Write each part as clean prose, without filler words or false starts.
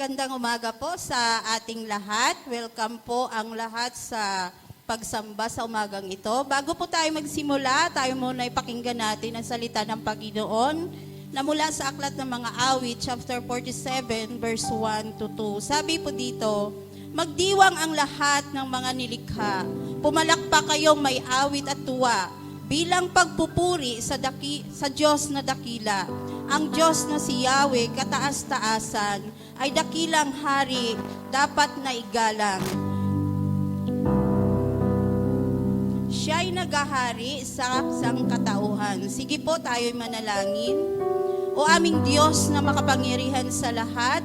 Magandang umaga po sa ating lahat. Welcome po ang lahat sa pagsamba sa umagang ito. Bago po tayo magsimula, tayo muna ipakinggan natin ang salita ng Panginoon na mula sa Aklat ng Mga Awit, chapter 47, verse 1 to 2. Sabi po dito, magdiwang ang lahat ng mga nilikha. Pumalakpak kayong may awit at tuwa bilang pagpupuri sa Diyos na dakila. Ang Diyos na si Yahweh, kataas-taasan, ay dakilang hari, dapat na igalang. Siya'y naghahari sa sangkatauhan. Sige po, tayo'y manalangin. O aming Diyos na makapangyarihan sa lahat,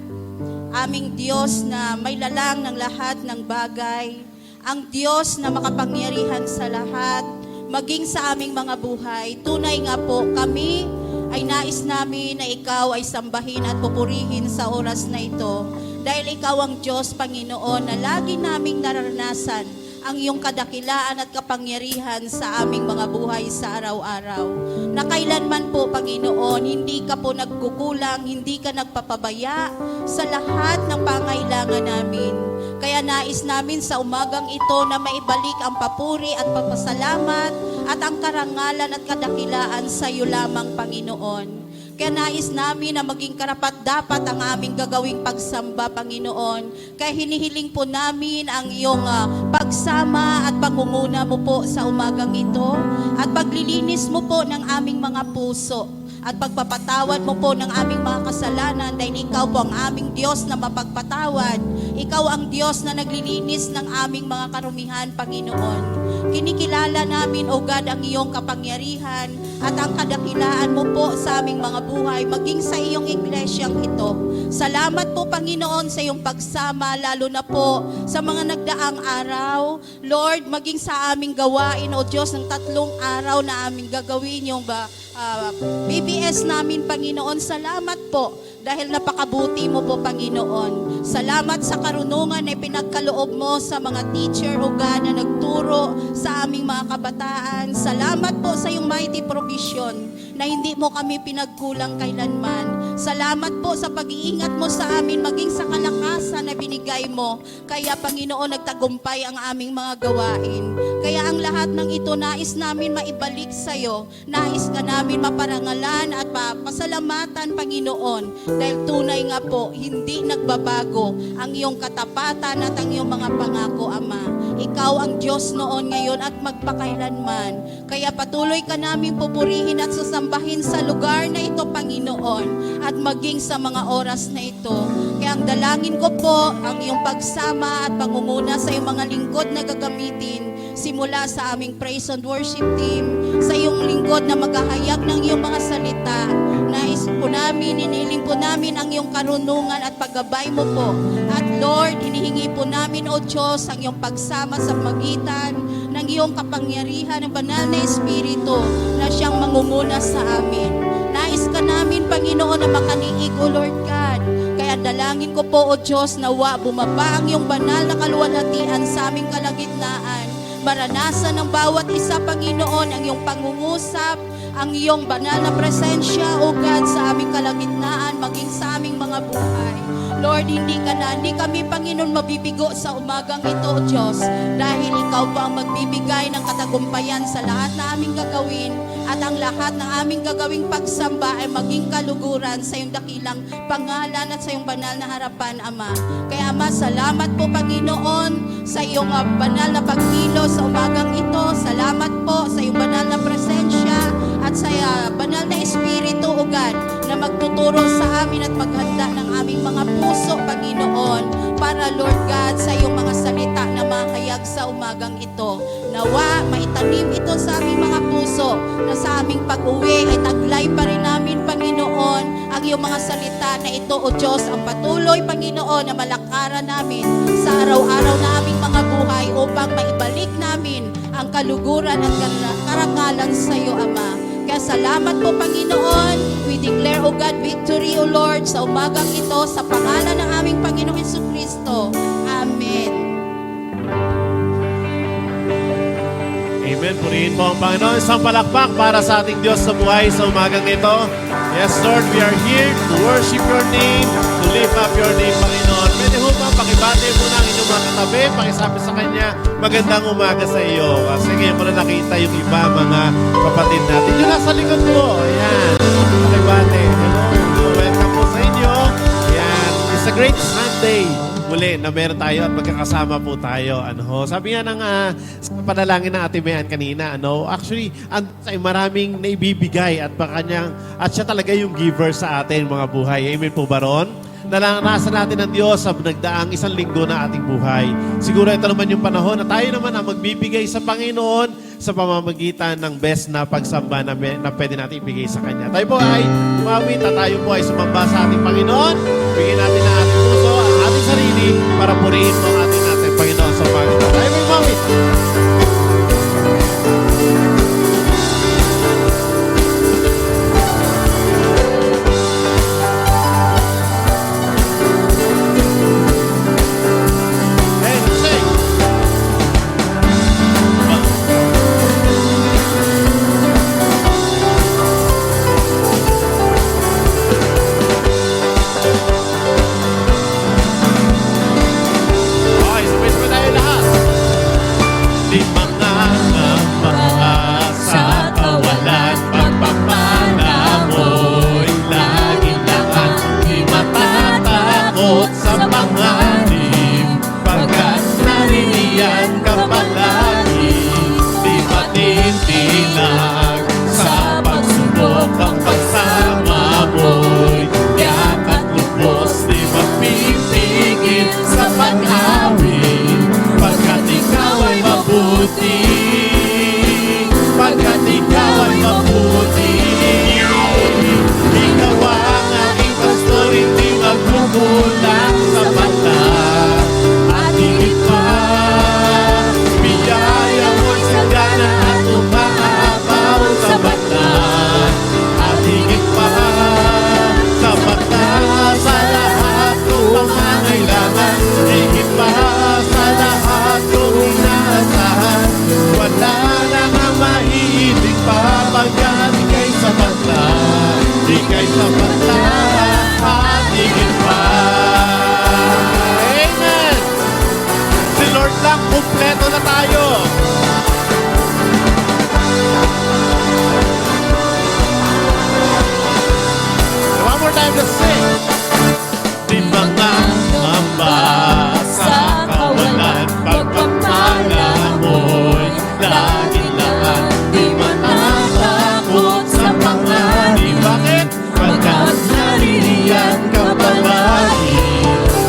aming Diyos na may lalang ng lahat ng bagay, ang Diyos na makapangyarihan sa lahat, maging sa aming mga buhay, tunay nga po kami ay nais namin na ikaw ay sambahin at pupurihin sa oras na ito. Dahil ikaw ang Diyos, Panginoon, na lagi naming nararanasan ang iyong kadakilaan at kapangyarihan sa aming mga buhay sa araw-araw. Na kailanman po, Panginoon, hindi ka po nagkukulang, hindi ka nagpapabaya sa lahat ng pangailangan namin. Kaya nais namin sa umagang ito na maibalik ang papuri at papasalamat at ang karangalan at kadakilaan sa iyo lamang, Panginoon. Kaya nais namin na maging karapat-dapat ang aming gagawing pagsamba, Panginoon. Kaya hinihiling po namin ang iyong pagsama at pangunguna mo po sa umagang ito at paglilinis mo po ng aming mga puso at pagpapatawad mo po ng aming mga kasalanan dahil ikaw po ang aming Diyos na mapagpatawad. Ikaw ang Diyos na naglilinis ng aming mga karumihan, Panginoon. Kinikilala namin, O God, ang iyong kapangyarihan at ang kadakilaan mo po sa aming mga buhay, maging sa iyong iglesyang ito. Salamat po, Panginoon, sa iyong pagsama, lalo na po sa mga nagdaang araw. Lord, maging sa aming gawain, O Diyos, ng 3 araw na aming gagawin yung BBS namin, Panginoon. Salamat po dahil napakabuti mo po, Panginoon. Salamat sa karunungan na pinagkaloob mo sa mga teacher, O God, na nagturo sa aming mga kabataan. Salamat po sa iyong mighty provision na hindi mo kami pinagkulang kailanman. Salamat po sa pag-iingat mo sa amin, maging sa kalakasan na binigay mo. Kaya, Panginoon, nagtagumpay ang aming mga gawain. Kaya ang lahat ng ito, nais namin maibalik sa iyo. Nais ka namin maparangalan at pasalamatan, Panginoon. Dahil tunay nga po, hindi nagbabago ang iyong katapatan at ang iyong mga pangako, Ama. Ikaw ang Diyos noon, ngayon at magpakailanman. Kaya patuloy ka namin pupurihin at susambahin sa lugar na ito, Panginoon, at maging sa mga oras na ito. Kaya ang dalangin ko po, ang iyong pagsama at pangunguna sa iyong mga lingkod na gagamitin, simula sa aming praise and worship team, sa iyong lingkod na maghahayag ng iyong mga salita. Nais po namin, iniling po namin ang iyong karunungan at paggabay mo po. At Lord, hinihingi po namin, O Diyos, ang iyong pagsama sa magitan ng iyong kapangyarihan ng banal na Espiritu na siyang mangunguna sa amin. Nais ka namin, Panginoon, na makaniig, O Lord God. Kaya dalangin ko po, O Diyos, nawa bumaba ang iyong banal na kaluwalhatian sa aming kalagitnaan. Maranasan ng bawat isa, Panginoon, ang iyong pangungusap, ang iyong banal na presensya, O God, sa aming kalagitnaan, maging sa aming mga buhay. Lord, hindi kami, Panginoon, mabibigo sa umagang ito, O Diyos, dahil ikaw pa ang magbibigay ng katagumpayan sa lahat na aming gagawin at ang lahat ng aming gagawing pagsamba ay maging kaluguran sa iyong dakilang pangalan at sa iyong banal na harapan, Ama. Kaya, Ama, salamat po, Panginoon, sa iyong banal na pagkilos sa umagang ito. Salamat po sa iyong banal na presensya at sa banal na Espiritu, O God, na magtuturo sa amin at maghanda ng aming mga puso, Panginoon, para, Lord God, sa iyong mga salita na mahayag sa umagang ito. Nawa, maitanim ito sa aming mga puso, na sa aming pag-uwi ay taglay pa rin namin, Panginoon, ang iyong mga salita na ito, O Diyos, ang patuloy, Panginoon, na malakaran namin sa araw-araw na aming mga buhay upang maibalik namin ang kaluguran at karangalan sa iyo, Ama. Kaya salamat po, Panginoon. We declare, O God, victory, O Lord, sa umagang ito, sa pangalan ng aming Panginoong Jesucristo. Amen. Amen. Purihin mo ang Panginoon. Isang palakpak para sa ating Diyos sa buhay sa umagang ito. Yes, Lord, we are here to worship your name, to lift up your name, Panginoon. Panginoon. Pwede ho ba, pakibati mo na ang inyong mga katabi, pakisabi sa Kanya, magandang umaga sa iyo. Kasi ngayon ko na nakita yung iba, mga kapatid natin. Yung nasa likod mo, ayan, pakibati. Hello, welcome po sa inyo. Ayan, it's a great Sunday muli na meron tayo at magkakasama po tayo. Ano ho? Sabi nga ng panalangin ng Ate Mayan kanina, actually, ay maraming naibibigay at siya talaga yung giver sa atin mga buhay. Amen po ba ron? Naranasan natin ng Diyos sa nagdaang 1 linggo na ating buhay. Siguro ito naman yung panahon na tayo naman ang magbibigay sa Panginoon sa pamamagitan ng best na pagsamba na pwede natin ibigay sa Kanya. Tayo po ay tumawid at tayo po ay sumamba sa ating Panginoon. Bigyan natin ang ating puso, ang ating sarili para purihin mo ang ating Panginoon sa Panginoon. Tayo po tumawid. Kumpleto na tayo. One more time, let's sing. Di mga mamba sa kawalan, pagpapala mo'y laging lahat. Di matatakot sa panganib. Bakit? Pagkat naririyan ka palagi.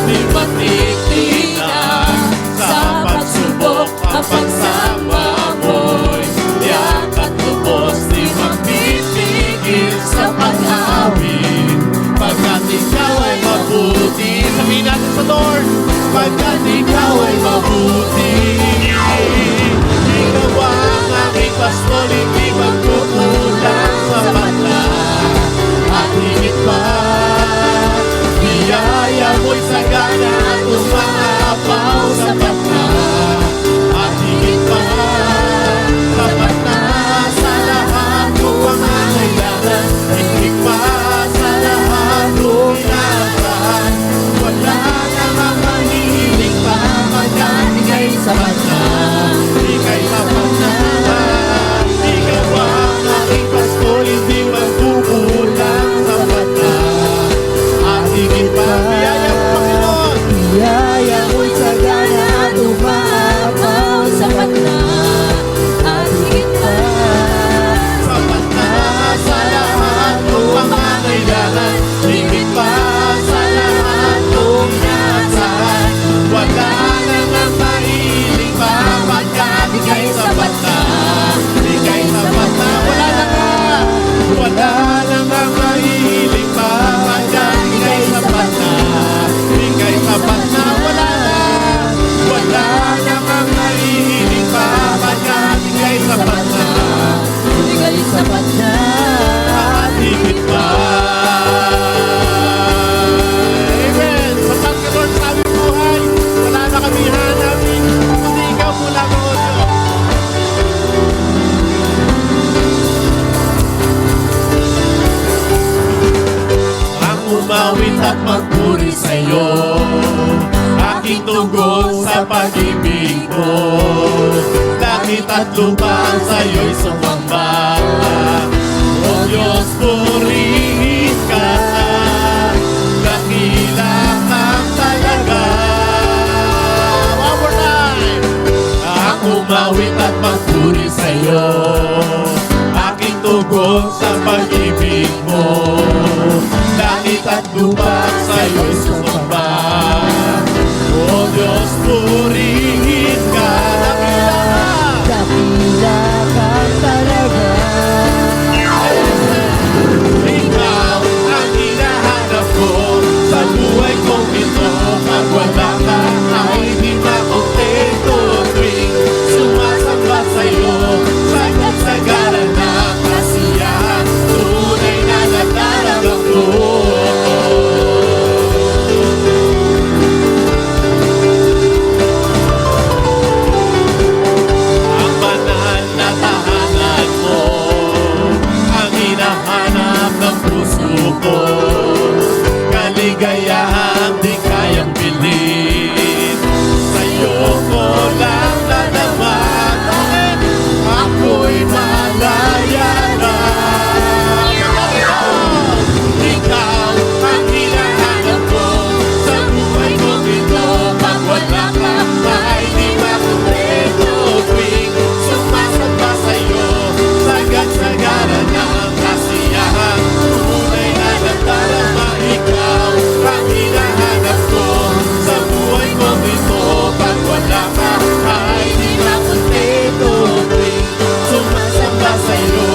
Di matitinag sa pagsubok ang pagsama mo'y tiyak at lubos. Di magpipigil sa pag-awit pagkat ikaw ay mabuti. Sabihin natin sa Lord, pagkat ikaw ay mabuti. Ikaw ang aking pastor, hindi magkukulang sa bata. At higit pa, biyaya mo'y sagana at umaapaw sa bata. At higit sa pag-ibig mo. Langit at lupa sa'yo'y sumamba. O Diyos, purihin ka. Dakila kang talaga. One more time! Ang umawit at magpuri sa'yo, aking tugon sa pag-ibig mo. Langit at lupa sa'yo'y sumamba. O Diyos, purihin ka. Dakila kang talaga. Ikaw ang hinahanap ko sa buhay kong ito. Pag wala ka ay di makontento. Tuwing sumasamba sa'yo, sagot sa garan ng kasiyahan, tunay na nagdarama ko. Ang banal na tahanan mo, ang hinahanap ng puso ko. Kaligayahan di kayang bilhin, sa'yo ko lang nalaman. Bakit? Ako'y malaya na. Ikaw ang hinahanap ko sa buhay kong ito. Pag wala ka ay di makontento. Tuwing sumasamba sa'yo, sagad-sagaran ng kasiyahan, tunay na nagdarama. Ikaw ang hinahanap ko sa buhay kong ito. Pag wala ka ay di makontento. Tuwing sumasamba sa'yo,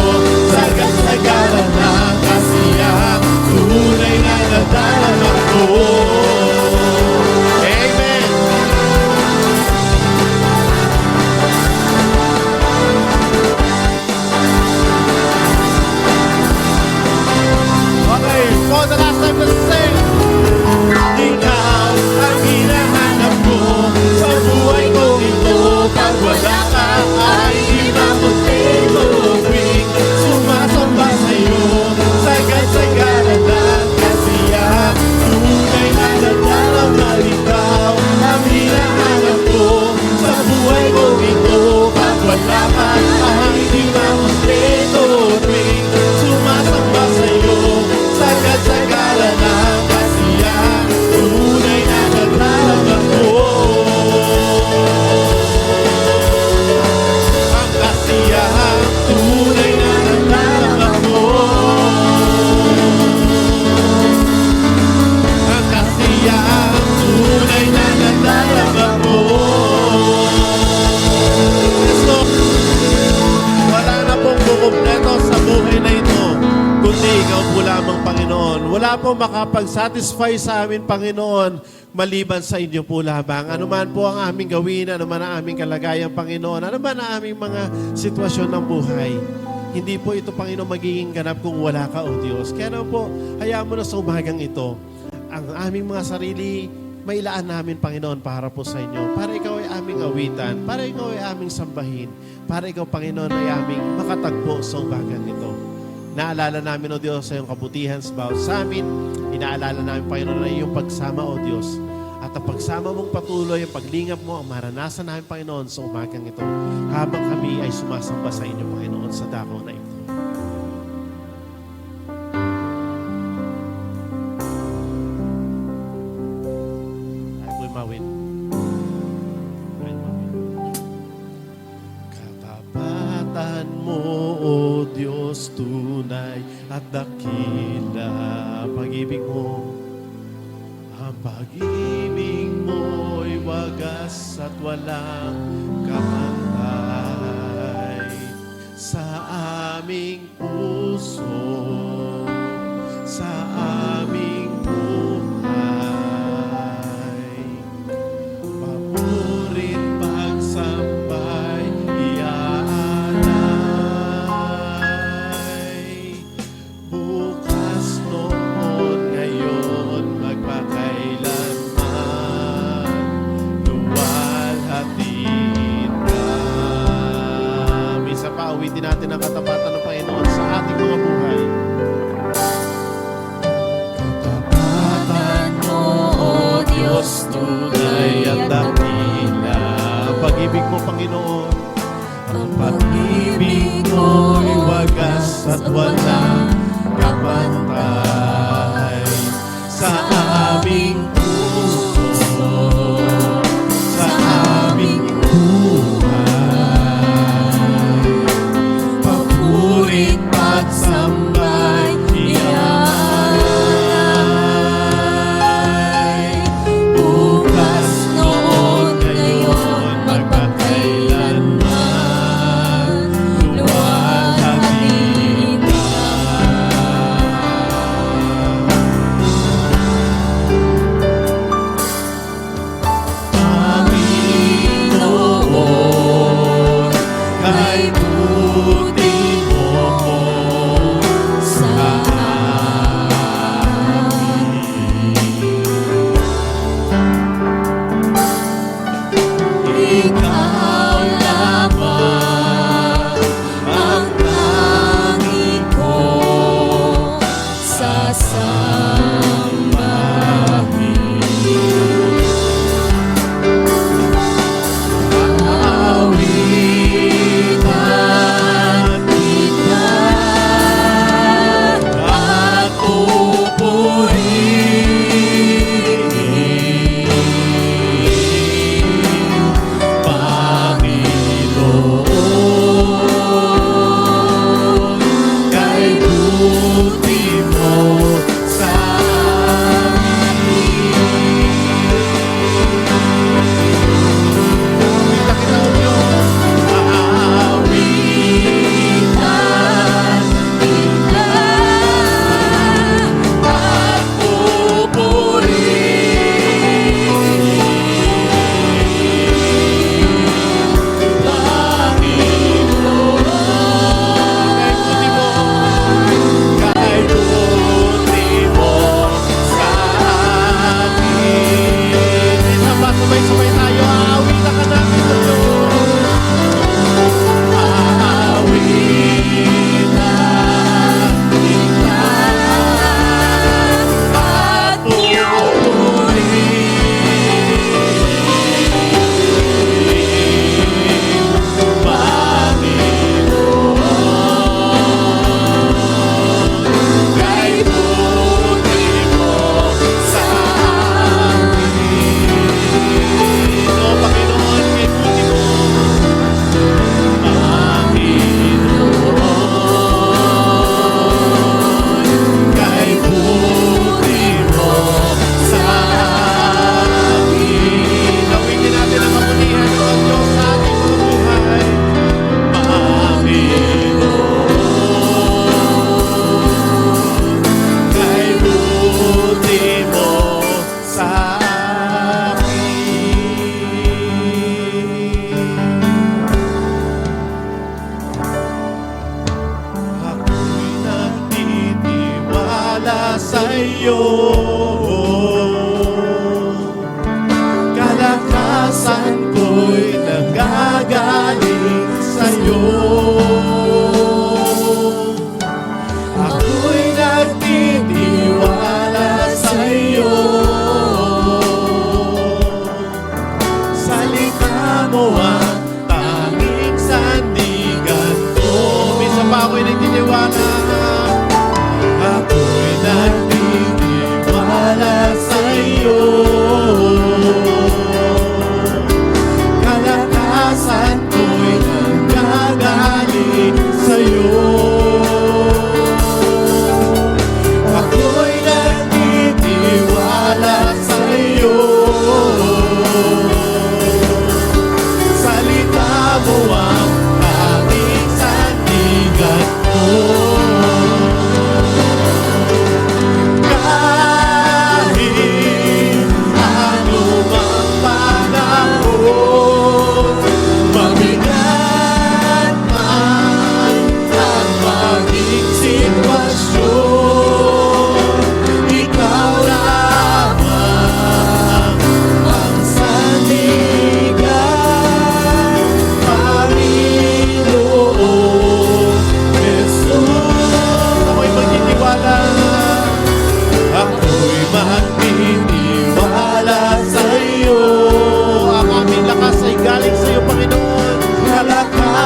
sagad-sagaran ng kasiyahan, tunay na nagdarama ko. Amen! Okay, for the last time, let's sing. Ikaw ang hinahanap ko sa buhay kong ito. Pag wala ka ay di makontento. Tuwing sumasamba sa'yo, sagad-sagaran ng kasiyahan, tunay na nagdarama. Ikaw ang hinahanap ko sa buhay kong ito. Pag wala ka ay di makontento. Tuwing sumasamba sa'yo, sagad-sagaran ng kasiyahan, tunay na nagdarama ko. Ang kasiyahan, tunay na nagdarama ko. Ang kasiyahan, tunay na nagdarama ko. Kristo, wala na pong kukumpleto sa buhay na ito, kundi ikaw po lamang, Panginoon. Wala pong makapag-satisfy sa amin, Panginoon, maliban sa inyo po lamang. Ano man po ang aming gawin, ano man ang aming kalagayan, Panginoon, ano man ang aming mga sitwasyon ng buhay, hindi po ito, Panginoon, magiging ganap kung wala ka, O Diyos. Kaya naman po, hayaan mo na sa umagang ito, ang aming mga sarili, mailaan namin, Panginoon, para po sa inyo. Para ikaw ay aming awitan, para ikaw ay aming sambahin, para ikaw, Panginoon, ay aming makatagpo sa umagang ito. Naalala namin, O Diyos, sa iyong kabutihan sa bawat sa amin. Inaalala namin, Panginoon, na iyong pagsama, O Diyos. At ang pagsama mong patuloy, ang paglingap mo, ang maranasan namin, Panginoon, sa umagang ito. Habang kami ay sumasamba sa inyo, Panginoon, sa dako na ito. Ay, po'y mawin. Ay, mawin. Katapatan mo, O Diyos, tunay at dakila. Pag-ibig mo, ang pag-ibig mo'y wagas at walang kapantay. Sa aming puso, sa aming buhay, papurit pagsambay, iaalay. Bukas, noon, ngayon, magpakailanman, luwalhatin ka. Minsan pa, awitin natin ang katapatan ng Panginoon sa ating mga buhay. Katapatan mo, O Diyos, tunay at dakila. pag-ibig mo, Panginoon. Ang pag-ibig mo'y wagas at walang kapantay sa aming puso, sa aming buhay. Papurit at sambay iyay. Bukas, noon, ngayon, magpakailanman, luwalhati na. Panginoon, kay buti mo ko sa ikaw lamang ang tangi ko sasambahin. Aawitan kita at pupurihin, Panginoon, kay buti mo sa amin. Kita kita, O Diyos. Aawitan kita at pupurihin, Panginoon, kay buti mo sa amin. Isa pa, sabay-sabay tayo. Aawitan ka namin, O Diyos. Aawitan kita at pupurihin, Panginoon, kay buti mo sa amin. O Panginoon, kay buti mo, Panginoon, kay buti mo sa amin. Lawitin natin ang kabutihan ng Diyos sa ating mga buhay. Panginoon, kay buti mo sa amin. Ako'y nagtitiwala sa iyo. Kalakasan ko'y nanggagaling sa iyo. Ako'y nagtitiwala sa iyo. Salita mo ang tanging sandigan ko. Minsan pa ako'y nagtitiwala. Ako'y nagtitiwala sa iyo. Kalakasan ko'y nanggagaling sa iyo. Ako'y nagtitiwala sa iyo. Salita mo ang tanging sandigan ko.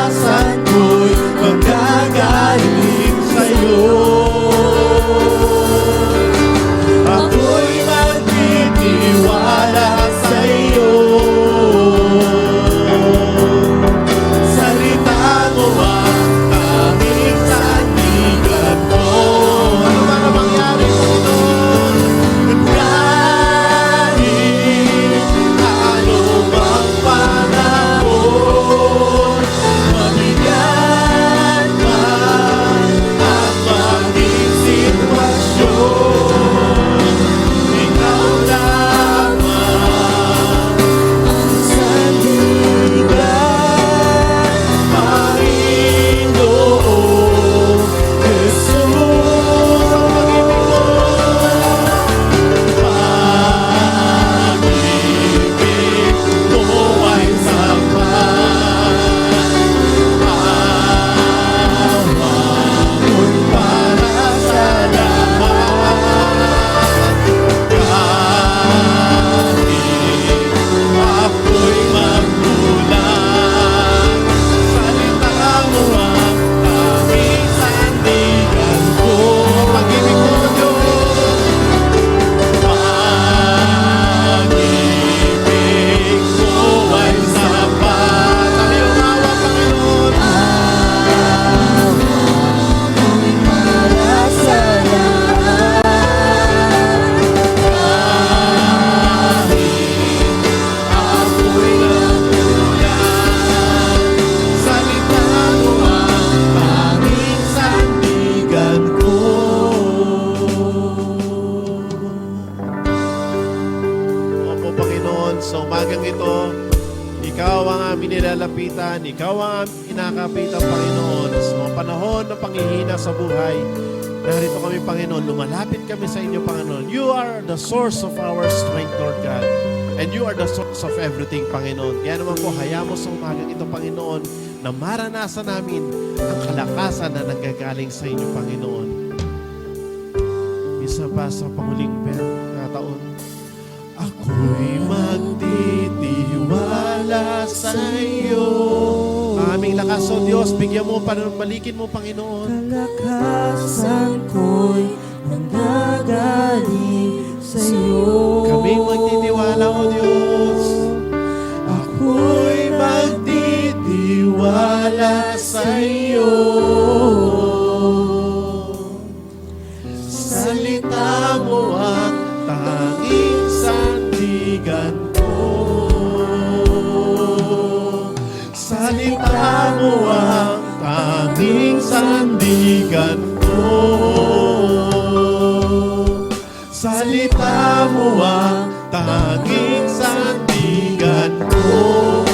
kalakasan ko'y manggagaling sa'yo. Ako'y magtitiwala sa'yo. Salita mo ang tanging sandigan ko. Ano man ang mangyari mo doon? Kahit anumang panahon, mabigat man ang maging sitwasyon, ikaw lamang ang sandigan, Panginoong Jesus. Ang pag-ibig mo, pag-ibig mo ay sapat. Awa mo'y para sa lahat. Kahit ako'y magkulang, salita mo ang tanging sandigan ko. Pag-ibig mo, Diyos, pag-ibig mo ay sapat. Ang iyong awa, Panginoon, para sa lahat. ako'y nagkulang, salita mo ang tanging sandigan ko. Opo, Panginoon, sa umagang ito, ikaw ang aming nilalapitan, ikaw ang aming kinakapitan, Panginoon. Sa mga panahon ng panghihina sa buhay, narito kami, Panginoon, lumalapit kami sa inyo, Panginoon. You are the source of our strength, Lord God. And you are the source of everything, Panginoon. Kaya naman po, hayaan mo sa umagang ito, Panginoon, na maranasan namin ang kalakasan na nanggagaling sa inyo, Panginoon. Isa pa sa panghuling taon, ako'y magtitiwala sa iyo. Ang aming lakas, O Diyos, bigyan mo, panumalikin mo, Panginoon. Kalakasan ko'y nanggagaling sa'yo. Kaming magtitiwala, O Diyos. Ako'y magtitiwala sa iyo. Salita mo ang tanging sandigan ko. Salita mo ang tanging sandigan ko. Salita mo ang tanging sandigan ko.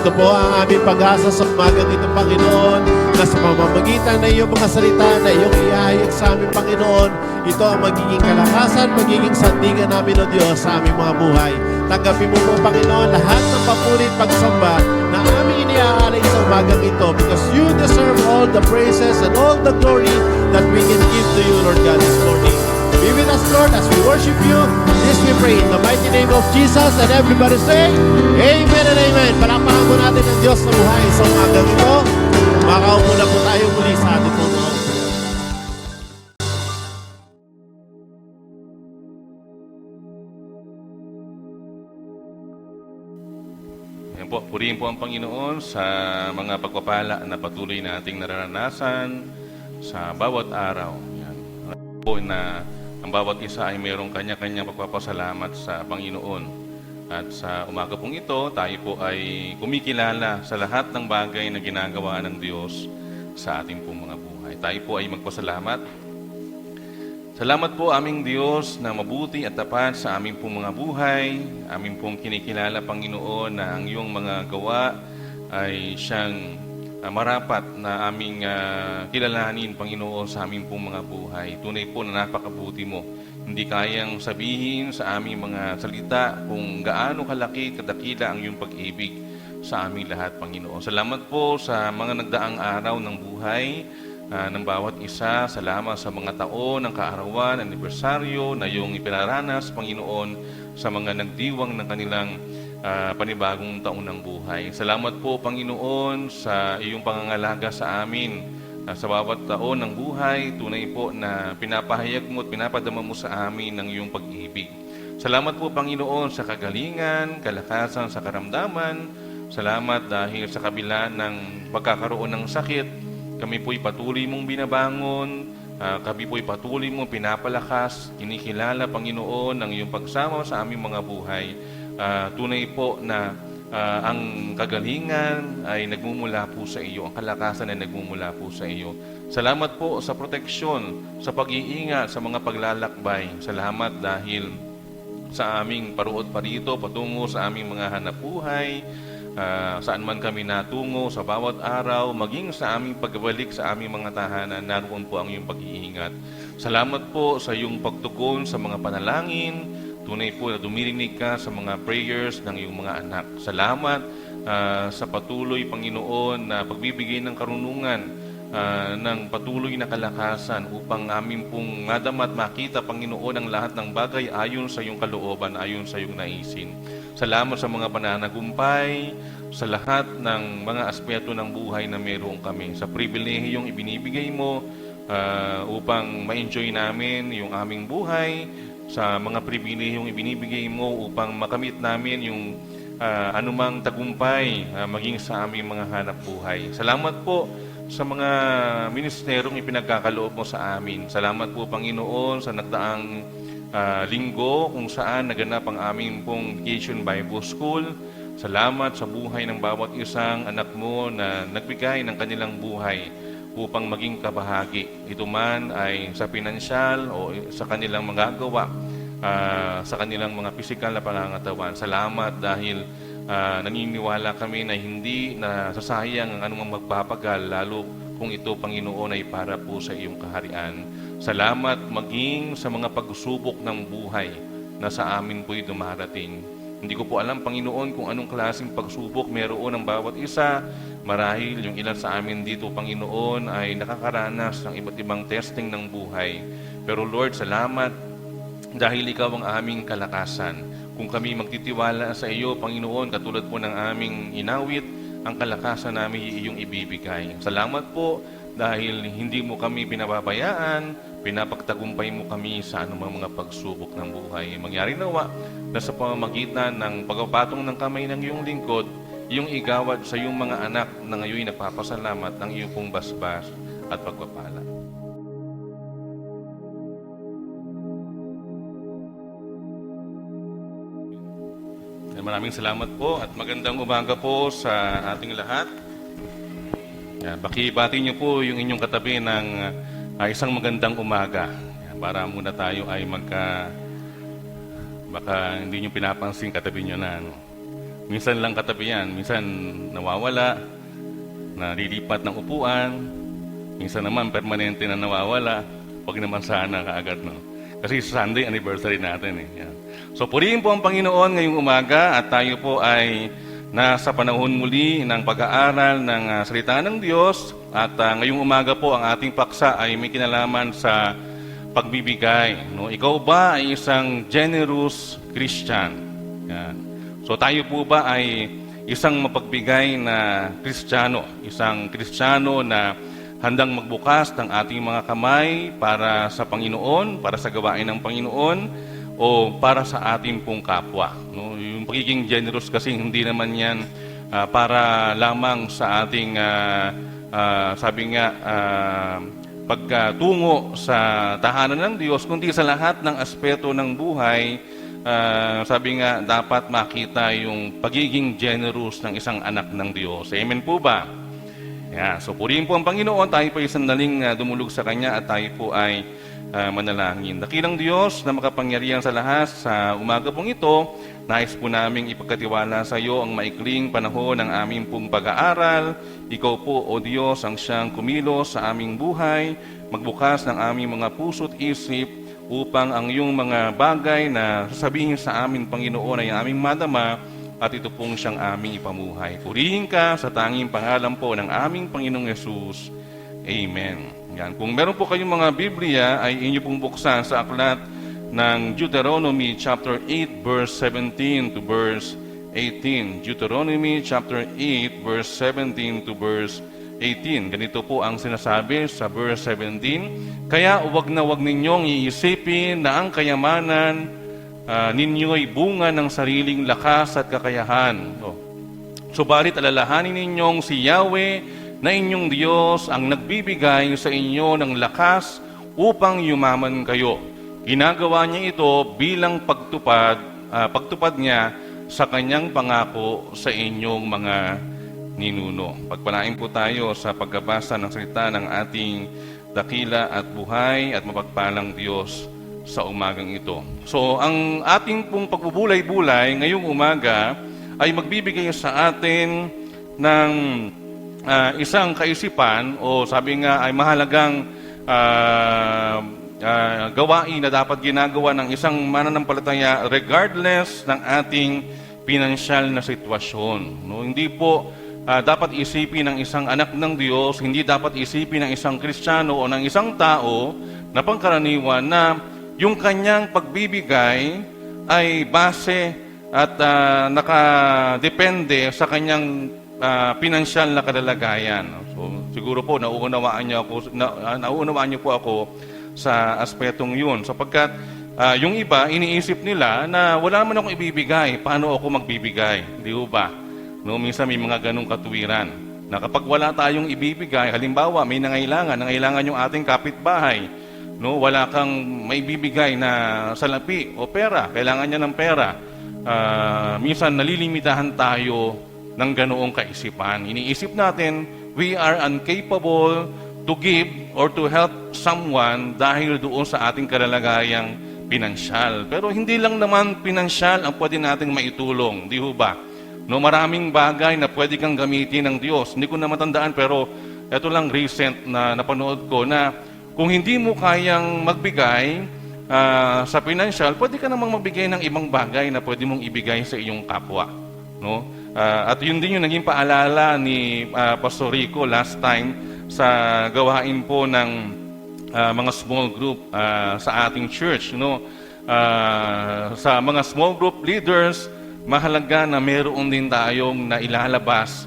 Ito po ang aming pag-asa sa umagang ito, Panginoon, na sa pamamagitan ng iyong mga salita na iyong iahayag sa aming, Panginoon, ito ang magiging kalakasan, magiging sandigan namin, O Diyos, sa aming mga buhay. Tanggapin mo po, Panginoon, lahat ng papuri at pagsamba na aming iniaalay sa umagang ito, because you deserve all the praises and all the glory that we can give to you, Lord God, this morning. Be with us, Lord, as we worship you. This we pray in the mighty name of Jesus. And everybody say, Amen and Amen. Palakpakan po natin ang Diyos na buhay sa umagang ito. Makaupo na po tayo muli sa ating puno. Ayan po, purihin po ang Panginoon sa mga pagpapala na patuloy nating nararanasan sa bawat araw. Yan. Po na ang bawat isa ay mayroong kanya-kanyang pagpapasalamat sa Panginoon. At sa umaga pong ito, tayo po ay kumikilala sa lahat ng bagay na ginagawa ng Diyos sa ating pong mga buhay. Tayo po ay magpasalamat. Salamat po aming Diyos na mabuti at tapat sa aming pong mga buhay. Aming pong kinikilala, Panginoon, na ang iyong mga gawa ay siyang marapat na aming kilalanin, Panginoon, sa aming pong mga buhay. Tunay po na napakabuti mo. Hindi kayang sabihin sa aming mga salita kung gaano kalaki, kadakila ang iyong pag-ibig sa aming lahat, Panginoon. Salamat po sa mga nagdaang araw ng buhay ng bawat isa. Salamat sa mga taon ng kaarawan, anibersaryo na iyong ipinaranas, Panginoon, sa mga nagdiwang ng kanilang panibagong taon ng buhay. Salamat po, Panginoon, sa iyong pangangalaga sa amin. Sa bawat taon ng buhay, tunay po na pinapahayag mo at pinapadama mo sa amin ng iyong pag-ibig. Salamat po, Panginoon, sa kagalingan, kalakasan, sa karamdaman. Salamat dahil sa kabila ng pagkakaroon ng sakit, kami po'y patuloy mong binabangon, kami po'y patuloy mong pinapalakas, kinikilala, Panginoon, ang iyong pagsama sa aming mga buhay. Tunay po na ang kagalingan ay nagmumula po sa iyo, ang kalakasan ay nagmumula po sa iyo. Salamat po sa proteksyon, sa pag-iingat, sa mga paglalakbay. Salamat dahil sa aming paruot pa rito, patungo sa aming mga hanapbuhay, saan man kami natungo sa bawat araw, maging sa aming pagbalik sa aming mga tahanan, naroon po ang iyong pag-iingat. Salamat po sa iyong pagtugon sa mga panalangin. Tunay po na dumirinig ka sa mga prayers ng iyong mga anak. Salamat sa patuloy, Panginoon, na pagbibigay ng karunungan, ng patuloy na kalakasan upang amin pong madama at makita, Panginoon, ang lahat ng bagay ayon sa iyong kalooban, ayon sa iyong naisin. Salamat sa mga pananagumpay, sa lahat ng mga aspeto ng buhay na meron kami, sa pribilehiyong ibinibigay mo upang ma-enjoy namin yung aming buhay, sa mga pribilehiyong ibinibigay mo upang makamit namin yung anumang tagumpay maging sa aming mga hanap buhay. Salamat po sa mga ministerong ipinagkakaloob mo sa amin. Salamat po, Panginoon, sa nagdaang linggo kung saan naganap ang aming pong Vacation Bible School. Salamat sa buhay ng bawat isang anak mo na nagbigay ng kanilang buhay upang maging kabahagi. Ito man ay sa pinansyal o sa kanilang magagawa, sa kanilang mga pisikal na pangangatawan. Salamat dahil naniniwala kami na hindi nasasayang ang anumang magpapagal, lalo kung ito, Panginoon, ay para po sa iyong kaharian. Salamat maging sa mga pagsubok ng buhay na sa amin po'y dumarating. Hindi ko po alam, Panginoon, kung anong klaseng pagsubok meron ang bawat isa. Marahil yung ilan sa amin dito, Panginoon, ay nakakaranas ng iba't ibang testing ng buhay. Pero Lord, salamat dahil ikaw ang aming kalakasan. Kung kami magtitiwala sa iyo, Panginoon, katulad po ng aming inawit, ang kalakasan namin iyong ibibigay. Salamat po dahil hindi mo kami pinababayaan, pinapagtagumpay mo kami sa anumang mga pagsubok ng buhay. Mangyari nawa na sa pamamagitan ng pagpapatong ng kamay ng iyong lingkod, iyong igawad sa iyong mga anak na ngayon nagpapasalamat ng iyong pong basbas at pagpapala. Maraming salamat po at magandang umaga po sa ating lahat. Baki-bati niyo po yung inyong katabi ng isang magandang umaga. Para muna tayo ay baka hindi niyo pinapansin katabi niyo na. Minsan lang katabi yan, minsan nawawala, nalilipat ng upuan, minsan naman permanente na nawawala, wag naman sana kaagad. No? Kasi Sunday anniversary natin. Yan. So purihin po ang Panginoon ngayong umaga at tayo po ay nasa panahon muli ng pag-aaral ng salita ng Diyos at ngayong umaga po ang ating paksa ay may kinalaman sa pagbibigay. No? Ikaw ba ay isang generous Christian? Yan. So tayo po ba ay isang mapagbigay na Kristiyano? Isang Kristiyano na handang magbukas ng ating mga kamay para sa Panginoon, para sa gawain ng Panginoon, o para sa ating pong kapwa. No? Yung pagiging generous kasi hindi naman yan para lamang sa ating, sabi nga, pagtungo sa tahanan ng Diyos, kundi sa lahat ng aspeto ng buhay. Sabi nga, dapat makita yung pagiging generous ng isang anak ng Diyos. Amen po ba? Yeah, so purihin po ang Panginoon, tayo po ay sandaling dumulog sa Kanya at tayo po ay manalangin. Dakilang Diyos na makapangyarihan sa lahat, sa umaga pong ito, nais po naming ipagkatiwala sa iyo ang maikling panahon ng aming pong pag-aaral. Ikaw po, O Diyos, ang siyang kumilos sa aming buhay, magbukas ng aming mga puso't isip upang ang iyong mga bagay na sasabihin sa amin, Panginoon, ay aming madama at ito pong siyang aming ipamuhay. Purihin ka sa tanging pangalan po ng aming Panginoong Yesus. Amen. Yan. Kung meron po kayong mga Biblia, ay inyo pong buksan sa aklat ng Deuteronomy chapter 8, verse 17 to verse 18. Deuteronomy chapter 8, verse 17 to verse 18. Ganito po ang sinasabi sa verse 17. Kaya wag na wag ninyong iisipin na ang kayamanan ninyo'y bunga ng sariling lakas at kakayahan. Subalit alalahanin ninyong si Yahweh na inyong Diyos ang nagbibigay sa inyo ng lakas upang yumaman kayo. Ginagawa niya ito bilang pagtupad niya sa kanyang pangako sa inyong mga ninuno. Pagpalain po tayo sa pagbabasa ng salita ng ating dakila at buhay at mapagpalang Diyos sa umagang ito. So, ang ating pong pagbubulay-bulay ngayong umaga ay magbibigay sa atin ng isang kaisipan o sabi nga ay mahalagang gawain na dapat ginagawa ng isang mananampalataya regardless ng ating pinansyal na sitwasyon. No? Hindi po dapat isipin ng isang anak ng Diyos, hindi dapat isipin ng isang Kristiyano o ng isang tao na pangkaraniwan na yung kanyang pagbibigay ay base at nakadepende sa kanyang pinansyal na kalagayan. So, siguro po nauunawaan niyo po ako sa aspetong yun. Sapagkat yung iba, iniisip nila na wala naman akong ibibigay. Paano ako magbibigay? Di ba? No, minsan may mga ganong katuwiran. Na kapag wala tayong ibibigay, halimbawa may nangailangan yung ating kapitbahay. No, wala kang maibibigay na salapi o pera. Kailangan niya ng pera. Minsan nalilimitahan tayo ng ganoong kaisipan. Iniisip natin, we are incapable to give or to help someone dahil doon sa ating kalalagayang pinansyal. Pero hindi lang naman pinansyal ang pwede nating maitulong, di ba? No, maraming bagay na pwede kang gamitin ng Diyos. Hindi ko na matandaan pero ito lang recent na napanood ko na kung hindi mo kayang magbigay sa pinansyal, pwede ka namang magbigay ng ibang bagay na pwede mong ibigay sa iyong kapwa. No? At yun din yung naging paalala ni Pastor Rico last time sa gawain po ng mga small group sa ating church. No? Sa mga small group leaders, mahalaga na meron din tayong nailalabas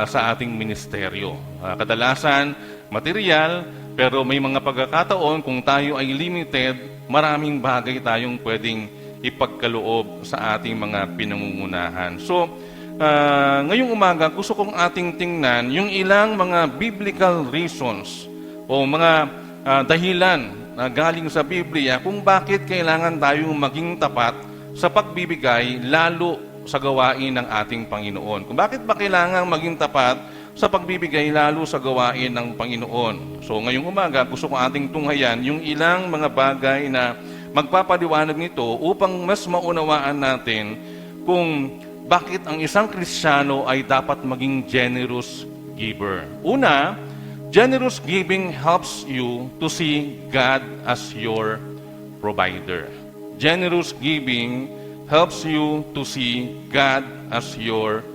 sa ating ministeryo. Kadalasan, material, pero may mga pagkakataon kung tayo ay limited, maraming bagay tayong pwedeng ipagkaloob sa ating mga pinangungunahan. So, ngayong umaga, gusto kong ating tingnan yung ilang mga biblical reasons o mga dahilan na galing sa Biblia kung bakit kailangan tayong maging tapat sa pagbibigay lalo sa gawain ng ating Panginoon. Kung bakit ba kailangan maging tapat sa pagbibigay lalo sa gawain ng Panginoon. So ngayong umaga, gusto kong ating tunghayan yung ilang mga bagay na magpapaliwanag nito upang mas maunawaan natin kung bakit ang isang Kristiyano ay dapat maging generous giver. Una, generous giving helps you to see God as your provider. Generous giving helps you to see God as your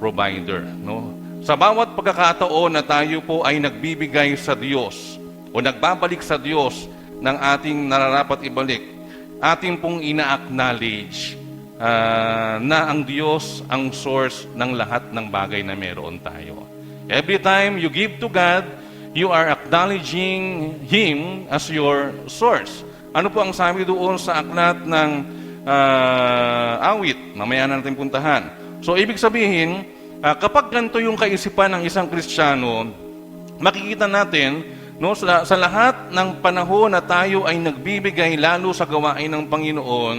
provider. No? Sa bawat pagkakataon na tayo po ay nagbibigay sa Diyos o nagbabalik sa Diyos ng ating nararapat ibalik, ating pong ina-acknowledge na ang Diyos ang source ng lahat ng bagay na meron tayo. Every time you give to God, you are acknowledging Him as your source. Ano po ang sabi doon sa aklat ng awit? Mamaya na natin puntahan. So, ibig sabihin, kapag ganito yung kaisipan ng isang Kristiyano, makikita natin no, sa lahat ng panahon na tayo ay nagbibigay lalo sa gawain ng Panginoon,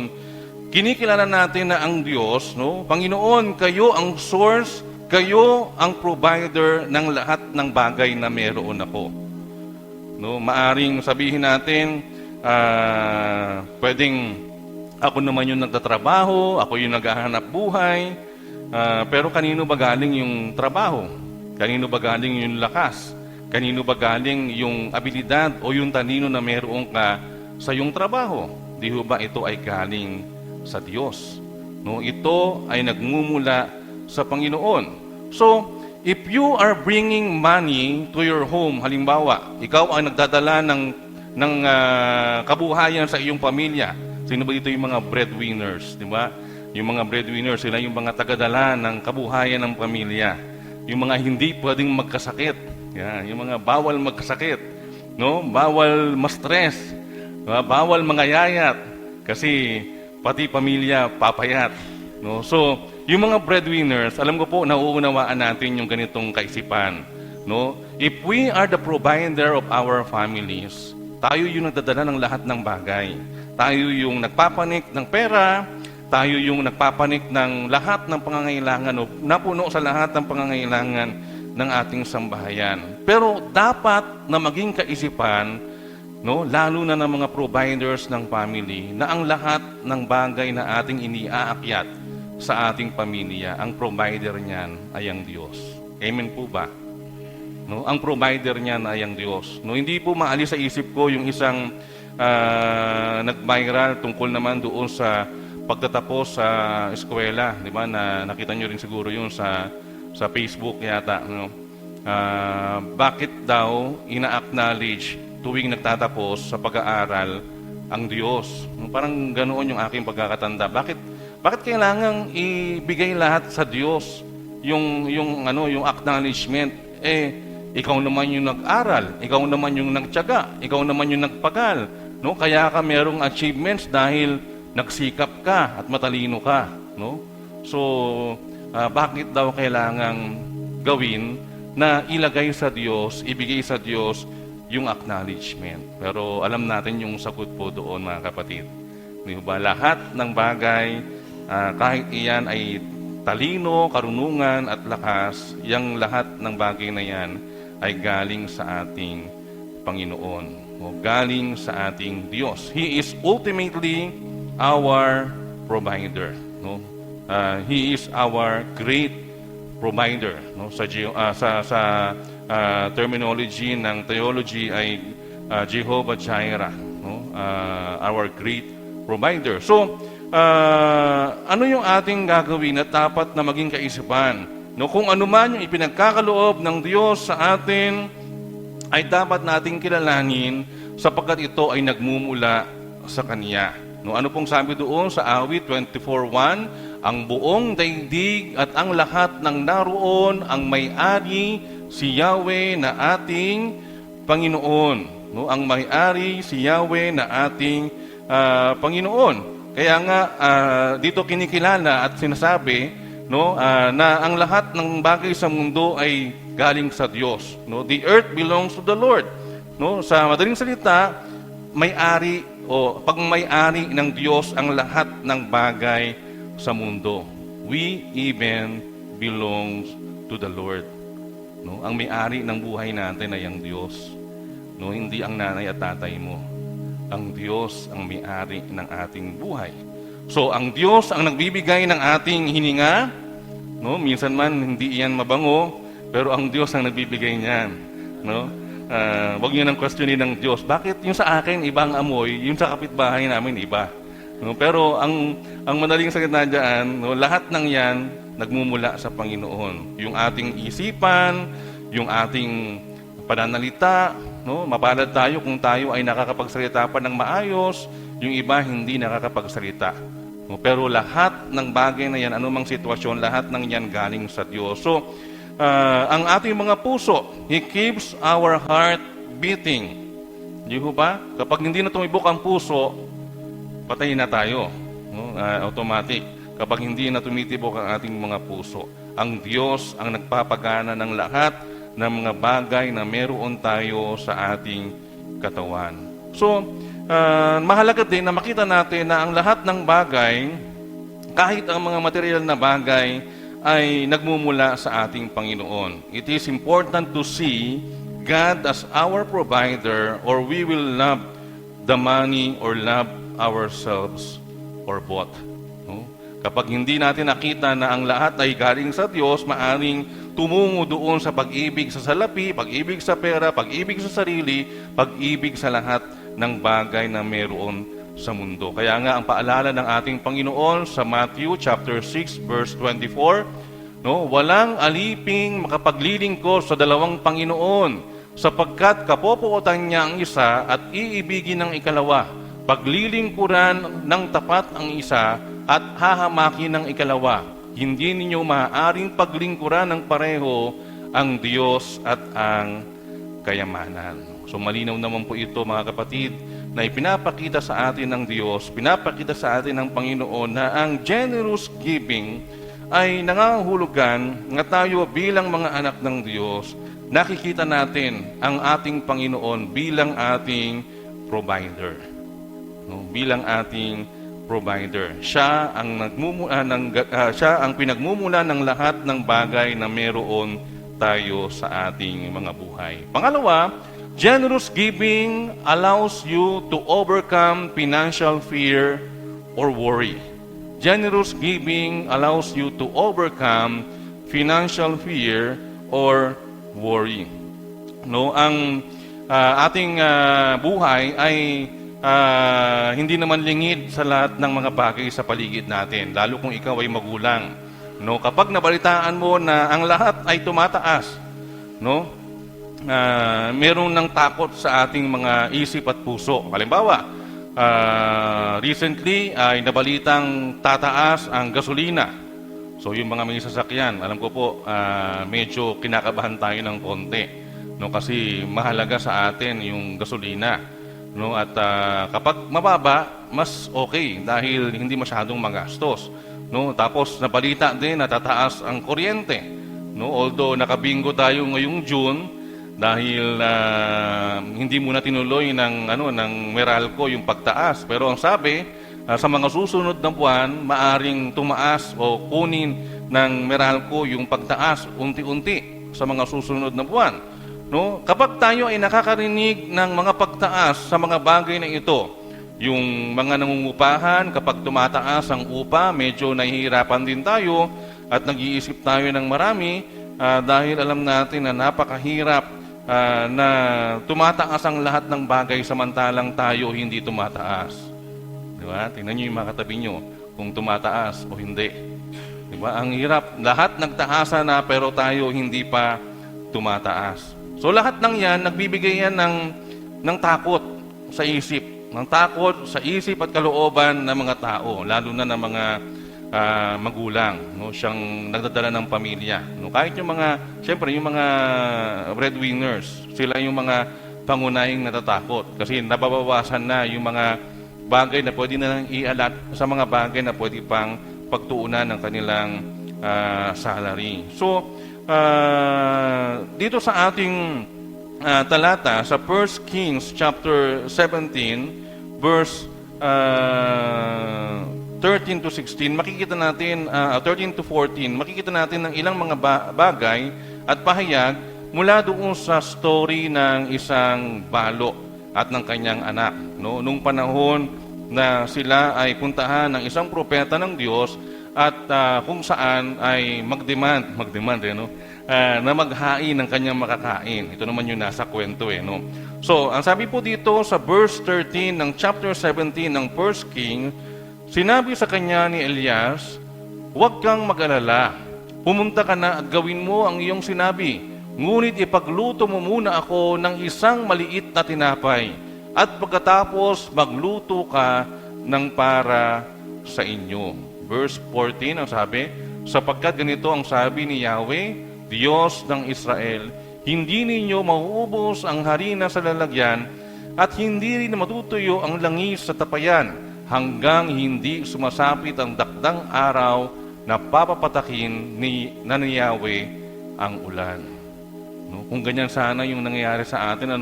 kinikilala natin na ang Diyos, no, Panginoon, kayo ang source, kayo ang provider ng lahat ng bagay na meron ako. No, maaring sabihin natin, pwedeng ako naman yung nagtatrabaho, ako yung naghahanap buhay, pero kanino ba galing yung trabaho? Kanino ba galing yung lakas? Kanino ba galing yung abilidad o yung talino na meron ka sa iyong trabaho? Di ba ito ay galing sa Diyos? No, ito ay nagmumula sa Panginoon. So, if you are bringing money to your home, halimbawa, ikaw ang nagdadala ng kabuhayan sa iyong pamilya. Sino ba dito yung mga breadwinners, di ba? Yung mga breadwinner, sila yung mga tagadala ng kabuhayan ng pamilya. Yung mga hindi pwedeng magkasakit. Yan, yung mga bawal magkasakit. No? Bawal ma-stress. Bawal mangayayat. Kasi pati pamilya papayat. No? So, yung mga breadwinners, alam ko po, nauunawaan natin yung ganitong kaisipan. No? If we are the provider of our families, tayo yung nagdadala ng lahat ng bagay. Tayo yung nagpapanik ng pera, tayo yung nagpapanik ng lahat ng pangangailangan o napuno sa lahat ng pangangailangan ng ating sambahayan. Pero dapat na maging kaisipan, no, lalo na ng mga providers ng family, na ang lahat ng bagay na ating iniaakyat sa ating pamilya, ang provider niyan ay ang Diyos. Amen po ba? No, ang provider niyan ay ang Diyos. No, hindi po maalis sa isip ko yung isang nag-viral tungkol naman doon sa pagtatapos sa eskwela, di ba? Na nakita nyo rin siguro yun sa Facebook yata. No? Bakit daw ina-acknowledge tuwing nagtatapos sa pag-aaral ang Diyos? Parang ganoon yung aking pagkakatanda. Bakit kailangang ibigay lahat sa Diyos yung acknowledgement? Ikaw naman yung nag-aral, ikaw naman yung nagtiyaga, ikaw naman yung nagpagal. No? Kaya ka merong achievements dahil nagsikap ka at matalino ka, no? So, bakit daw kailangang gawin na ilagay sa Diyos, ibigay sa Diyos yung acknowledgement? Pero alam natin yung sagot po doon, mga kapatid. Di ba? Lahat ng bagay, kahit iyan ay talino, karunungan at lakas, yung lahat ng bagay na yan ay galing sa ating Panginoon, o galing sa ating Diyos. He is ultimately our provider, no? He is our great provider, no? Sa terminology ng theology ay Jehovah Jireh, no? Our great provider. So, ano yung ating gagawin at dapat na maging kaisipan? No, kung ano man yung ipinagkakaloob ng Diyos sa atin, ay dapat nating kilalanin sapagkat ito ay nagmumula sa Kanya. No, ano pong sabi doon sa awit 24:1? Ang buong daigdig at ang lahat ng naroon ang may-ari si Yahweh na ating Panginoon. No, ang may-ari si Yahweh na ating Panginoon. Kaya nga dito kinikilala at sinasabi, no, na ang lahat ng bagay sa mundo ay galing sa Diyos. No, the earth belongs to the Lord. No, sa madaling salita, may-ari o pag may-ari ng Diyos ang lahat ng bagay sa mundo. We even belongs to the Lord. No, ang may-ari ng buhay natin ay ang Diyos. No, hindi ang nanay at tatay mo. Ang Diyos ang may-ari ng ating buhay. So, ang Diyos ang nagbibigay ng ating hininga. No, minsan man hindi iyan mabango, pero ang Diyos ang nagbibigay niyan. No? Wag niyo nang questionin ng Diyos. Bakit yung sa akin iba ang amoy, yung sa kapitbahay namin iba? No? Pero ang madaling salita diyan, no, lahat ng 'yan nagmumula sa Panginoon. Yung ating isipan, yung ating pananalita, no, mapalad tayo kung tayo ay nakakapagsalita pa ng maayos, yung iba hindi nakakapagsalita. No, pero lahat ng bagay na 'yan, anumang sitwasyon, lahat ng 'yan galing sa Diyos. So, ang ating mga puso, He keeps our heart beating. Di ba? Kapag hindi na tumibok ang puso, patay na tayo. No? Automatic. Kapag hindi na tumitibok ang ating mga puso, ang Diyos ang nagpapagana ng lahat ng mga bagay na meron tayo sa ating katawan. So, mahalaga din na makita natin na ang lahat ng bagay, kahit ang mga material na bagay, ay nagmumula sa ating Panginoon. It is important to see God as our provider, or we will love the money or love ourselves or both. No? Kapag hindi natin nakita na ang lahat ay galing sa Diyos, maaring tumungo doon sa pag-ibig sa salapi, pag-ibig sa pera, pag-ibig sa sarili, pag-ibig sa lahat ng bagay na meron sa mundo. Kaya nga ang paalala ng ating Panginoon sa Matthew chapter 6 verse 24, no, walang aliping makapaglilingkod sa dalawang Panginoon, sapagkat kapopuotan niya ang isa at iibigin ng ikalawa. Paglilingkuran ng tapat ang isa at hahamakin ng ikalawa. Hindi ninyo maaaring paglingkuran ng pareho ang Diyos at ang kayamanan. So malinaw naman po ito mga kapatid, na ipinapakita sa atin ng Diyos, pinapakita sa atin ng Panginoon na ang generous giving ay nangangahulugan na tayo bilang mga anak ng Diyos, nakikita natin ang ating Panginoon bilang ating provider. No? Bilang ating provider. Siya ang siya ang pinagmumula ng lahat ng bagay na meron tayo sa ating mga buhay. Pangalawa, generous giving allows you to overcome financial fear or worry. Generous giving allows you to overcome financial fear or worry. No, ang ating buhay ay hindi naman lingid sa lahat ng mga bagay sa paligid natin, lalo kung ikaw ay magulang. No, kapag nabalitaan mo na ang lahat ay tumataas, no? Meron ng takot sa ating mga isip at puso. Halimbawa, recently ay nabalitang tataas ang gasolina. So yung mga may sasakyan, alam ko po, medyo kinakabahan tayo ng konti. No, kasi mahalaga sa atin yung gasolina. No, at kapag mababa, mas okay dahil hindi masyadong magastos. No, tapos nabalita din na tataas ang kuryente. No, although nakabingo tayo ngayong June dahil hindi muna tinuloy ng Meralco yung pagtaas. Pero ang sabi, sa mga susunod na buwan, maaring tumaas o kunin ng Meralco yung pagtaas unti-unti sa mga susunod na buwan. No? Kapag tayo ay nakakarinig ng mga pagtaas sa mga bagay na ito, yung mga nangungupahan, kapag tumataas ang upa, medyo nahihirapan din tayo at nag-iisip tayo ng marami dahil alam natin na napakahirap na tumataas ang lahat ng bagay samantalang tayo hindi tumataas. Di ba? Tingnan niyo yung mga katabi niyo kung tumataas o hindi. Di ba? Ang hirap. Lahat nagtaasa na pero tayo hindi pa tumataas. So lahat ng yan, nagbibigay yan ng takot sa isip. Ng takot sa isip at kalooban ng mga tao, lalo na ng mga magulang, no, siyang nagdadala ng pamilya. No, kahit yung mga, siyempre yung mga breadwinners, sila yung mga pangunahing natatakot kasi nababawasan na yung mga bagay na pwede na lang ialat sa mga bagay na pwede pang pagtuunan ng kanilang salary. So, dito sa ating talata, sa 1 Kings chapter 17, verse 13 to 16, makikita natin, 13 to 14, makikita natin ng ilang mga bagay at pahayag mula doon sa story ng isang balo at ng kanyang anak. No? Nung panahon na sila ay puntahan ng isang propeta ng Diyos at kung saan ay magdemand no? Na maghain ng kanyang makakain. Ito naman yung nasa kwento no? So, ang sabi po dito sa verse 13 ng chapter 17 ng 1 King, sinabi sa kanya ni Elias, "Huwag kang mag-alala. Pumunta ka na at gawin mo ang iyong sinabi. Ngunit ipagluto mo muna ako ng isang maliit na tinapay. At pagkatapos magluto ka ng para sa inyo." Verse 14 ang sabi, "Sapagkat ganito ang sabi ni Yahweh, Diyos ng Israel, hindi ninyo mauubos ang harina sa lalagyan at hindi rin matutuyo ang langis sa tapayan hanggang hindi sumasapit ang dakdang araw na papapatakin ni Yahweh ang ulan." No? Kung ganyan sana yung nangyayari sa atin,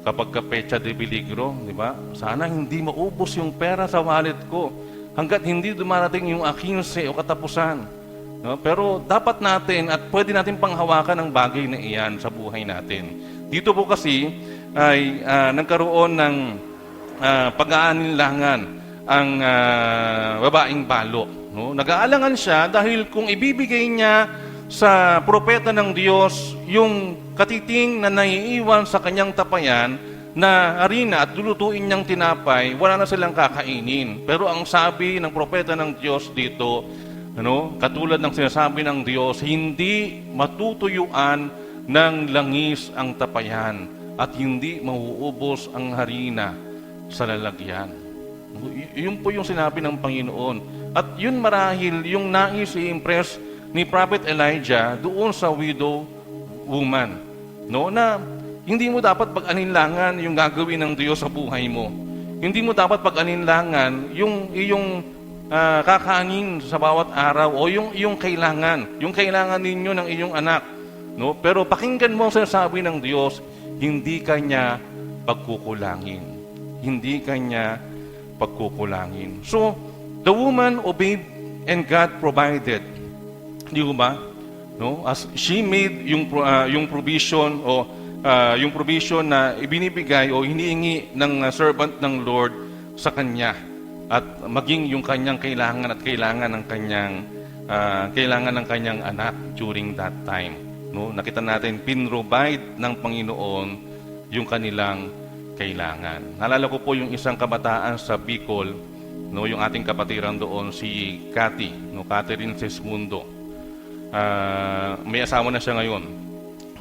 kapag pecha de peligro, di ba? Sana hindi maubos yung pera sa wallet ko hanggat hindi dumarating yung 15 o katapusan. No? Pero dapat natin at pwede natin panghawakan ang bagay na iyan sa buhay natin. Dito po kasi ay nagkaroon ng pag-aalinlangan ang babaeng balo. No? Nag-aalangan siya dahil kung ibibigay niya sa propeta ng Diyos yung katiting na naiiwan sa kanyang tapayan na harina at lulutuin niyang tinapay, wala na silang kakainin. Pero ang sabi ng propeta ng Diyos dito, katulad ng sinasabi ng Diyos, hindi matutuyuan ng langis ang tapayan at hindi mauubos ang harina sa lalagyan. Yun po yung sinabi ng Panginoon. At yun marahil yung nais i-impress ni Prophet Elijah doon sa widow woman. No? Na hindi mo dapat pag-alinlangan yung gagawin ng Diyos sa buhay mo. Hindi mo dapat pag-alinlangan yung iyong kakanin sa bawat araw o yung iyong kailangan. Yung kailangan ninyo ng iyong anak. No? Pero pakinggan mo ang sinasabi ng Diyos, hindi kanya pagkukulangin. Hindi kanya pagkukulangin. So, the woman obeyed and God provided. Di ba? No? As she made yung provision o yung provision na ibinibigay o hinihingi ng servant ng Lord sa kanya at maging yung kanyang kailangan at kailangan ng kanyang anak during that time. No? Nakita natin pinrovide ng Panginoon yung kanilang kailangan. Naalala ko po yung isang kabataan sa Bicol, no, yung ating kapatiran doon si Cathy, no, Catherine Sesmundo. May asawa na siya ngayon.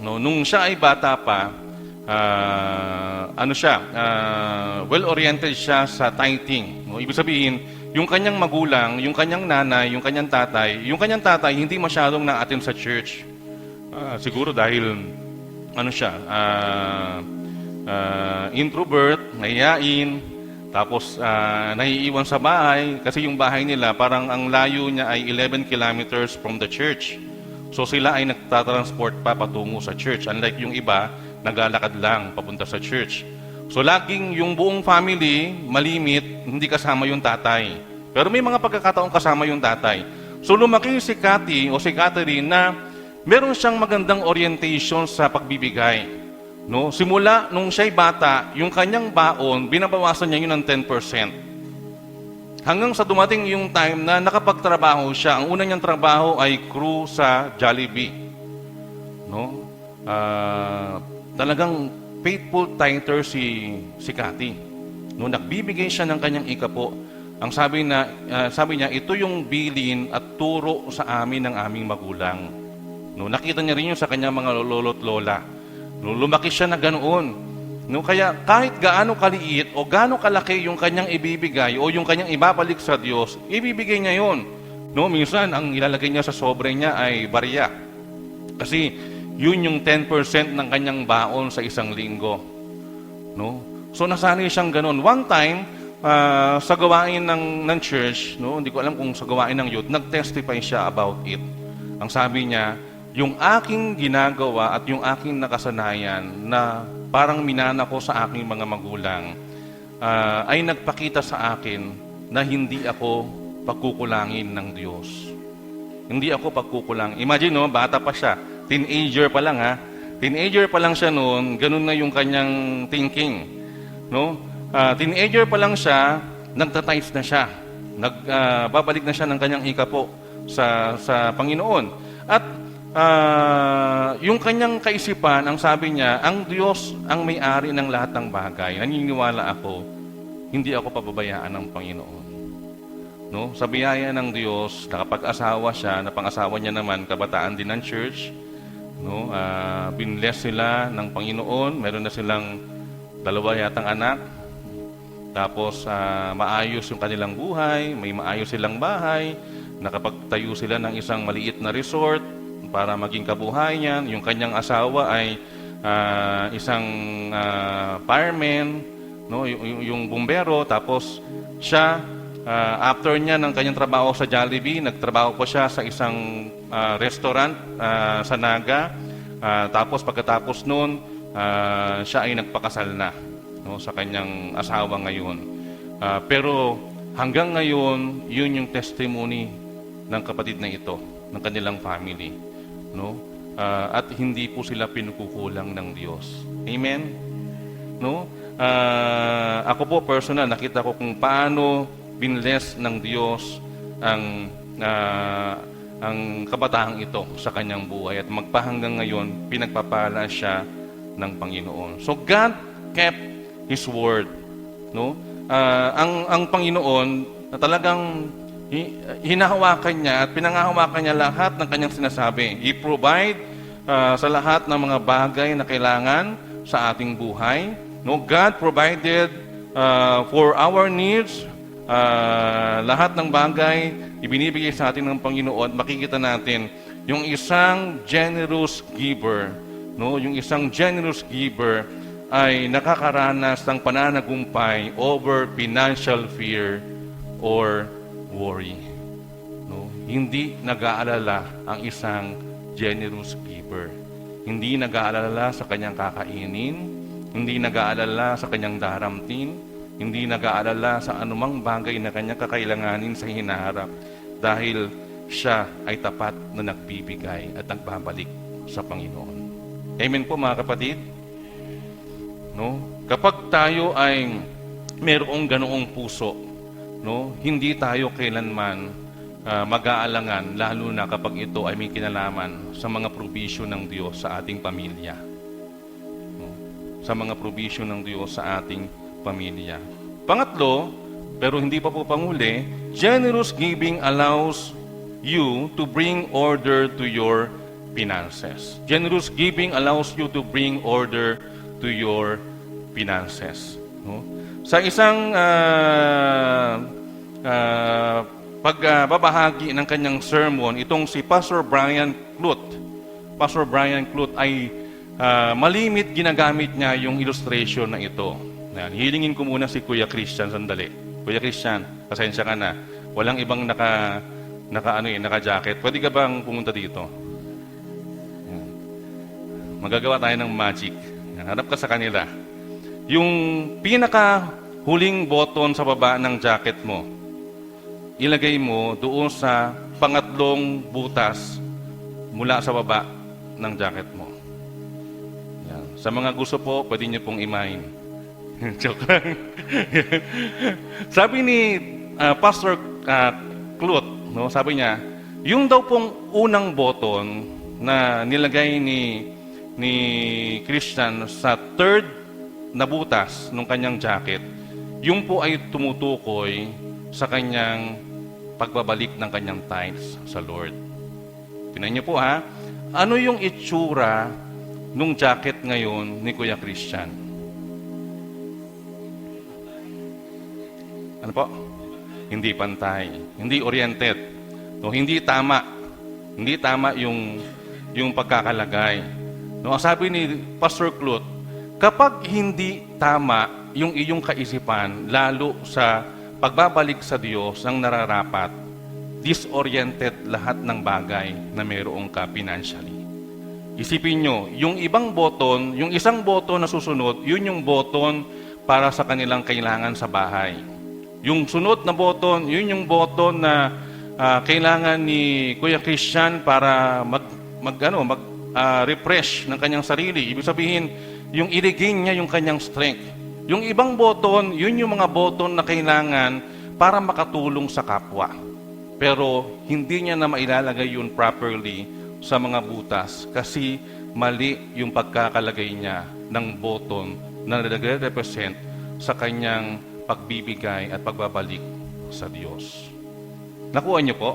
No, nung siya ay bata pa, well-oriented siya sa tithing. No, ibig sabihin, yung kanyang magulang, yung kanyang nanay, yung kanyang tatay hindi masyadong na-attend sa church. Siguro dahil introvert, nahiyain, tapos naiiwan sa bahay kasi yung bahay nila parang ang layo niya ay 11 kilometers from the church. So sila ay nagtatransport pa patungo sa church. Unlike yung iba, naglalakad lang papunta sa church. So laging yung buong family, malimit, hindi kasama yung tatay. Pero may mga pagkakataong kasama yung tatay. So lumaki si Cathy o si Catherine na meron siyang magandang orientation sa pagbibigay. No, simula nung siya'y bata, yung kanyang baon, binabawasan niya yun ng 10%. Hanggang sa dumating yung time na nakapagtrabaho siya. Ang una niyang trabaho ay crew sa Jollibee. No? Talagang faithful tither si Cathy. No, nagbibigay siya ng kanyang ikapo. Ang sabi niya, ito yung bilin at turo sa amin ng aming magulang. No, nakita niya rin yun sa kanyang mga lolo't lola. No, lumaki siya na ganoon. No, kaya kahit gaano kaliit o gaano kalaki yung kanyang ibibigay o yung kanyang ibabalik sa Diyos, ibibigay niya yon. No, minsan ang ilalagay niya sa sobre niya ay barya. Kasi yun yung 10% ng kanyang baon sa isang linggo. No? So nasanay siyang ganoon. One time sa gawain ng church, no, hindi ko alam kung sa gawain ng youth, nag-testify siya about it. Ang sabi niya, yung aking ginagawa at yung aking nakasanayan na parang minana ko sa aking mga magulang ay nagpakita sa akin na hindi ako pagkukulangin ng Diyos. Hindi ako pagkukulang. Imagine, no, bata pa siya. Teenager pa lang, ha? Teenager pa lang siya noon, ganun na yung kanyang thinking. No? Teenager pa lang siya, nagtatize na siya. Babalik na siya ng kanyang ikapo sa Panginoon. At yung kanyang kaisipan, ang sabi niya, ang Diyos ang may-ari ng lahat ng bagay. Naniniwala ako, hindi ako pababayaan ng Panginoon. No? Sa biyaya ng Diyos, nakapag-asawa siya, napang-asawa niya naman, kabataan din ng church. No? Binless sila ng Panginoon, meron na silang 2 yatang anak. Tapos maayos yung kanilang buhay, may maayos silang bahay, nakapagtayo sila ng isang maliit na resort, para maging kabuhay niyan. Yung kanyang asawa ay isang fireman, no, yung bumbero. Tapos siya, after niya ng kanyang trabaho sa Jollibee, nagtrabaho po siya sa isang restaurant sa Naga. Tapos pagkatapos noon, siya ay nagpakasal na, no, sa kanyang asawa ngayon. Pero hanggang ngayon, yun yung testimony ng kapatid na ito, ng kanilang family. No? At hindi po sila pinukukulang ng Diyos. Amen? No? Ako po personal, nakita ko kung paano binless ng Diyos ang kabataang ito sa kanyang buhay. At magpahanggang ngayon, pinagpapala siya ng Panginoon. So God kept His word. No? Ang Panginoon na talagang hinahawakan niya at pinangahawakan niya lahat ng kanyang sinasabi. He provide sa lahat ng mga bagay na kailangan sa ating buhay. No, God provided for our needs lahat ng bagay ibinibigay sa atin ng Panginoon, makikita natin yung isang generous giver, no? Yung isang generous giver ay nakakaranas ng pananagumpay over financial fear or worry. No? Hindi nag-aalala ang isang generous giver. Hindi nag-aalala sa kanyang kakainin, hindi nag-aalala sa kanyang daramtin, hindi nag-aalala sa anumang bagay na kanyang kakailanganin sa hinaharap dahil siya ay tapat na nagbibigay at nagbabalik sa Panginoon. Amen po mga kapatid? No? Kapag tayo ay mayroong ganoong puso, no, hindi tayo kailanman mag-aalangan, lalo na kapag ito ay may kinalaman sa mga provision ng Diyos sa ating pamilya. No? Sa mga provision ng Diyos sa ating pamilya. Pangatlo, pero hindi pa po panguli, generous giving allows you to bring order to your finances. Generous giving allows you to bring order to your finances. No? Sa isang pagbabahagi ng kanyang sermon, itong si Pastor Brian Clute ay malimit ginagamit niya yung illustration na ito. Hilingin ko muna si Kuya Christian sandali. Kuya Christian, pasensya ka na. Walang ibang naka-jacket. Pwede ka bang pumunta dito? Yan. Magagawa tayo ng magic. Yan. Harap ka sa kanila. Yung pinaka-huling button sa baba ng jacket mo, ilagay mo doon sa pangatlong butas mula sa baba ng jacket mo. Yan. Sa mga gusto po, pwede niyo pong imahin. Joke lang. Sabi ni Pastor Clute, no, sabi niya, yung daw pong unang button na nilagay ni Christian sa third na butas ng kanyang jacket, yung po ay tumutukoy sa kanyang pagbabalik ng kanyang tithes sa Lord. Tingnan niyo po ha, ano yung itsura nung jacket ngayon ni Kuya Christian? Ano po? Hindi pantay, hindi oriented, no, hindi tama. Hindi tama yung pagkakalagay. No, ang sabi ni Pastor Clute, kapag hindi tama yung iyong kaisipan, lalo sa pagbabalik sa Diyos ang nararapat, disoriented lahat ng bagay na mayroong ka financially. Isipin nyo, yung ibang button, yung isang button na susunod, yun yung button para sa kanilang kailangan sa bahay. Yung sunod na button, yun yung button na kailangan ni Kuya Christian para refresh ng kanyang sarili. Ibig sabihin, yung i-regain niya yung kanyang strength. Yung ibang button, yun yung mga button na kailangan para makatulong sa kapwa. Pero hindi niya na mailalagay yun properly sa mga butas kasi mali yung pagkakalagay niya ng button na nagre-represent sa kanyang pagbibigay at pagbabalik sa Diyos. Nakuha niyo po?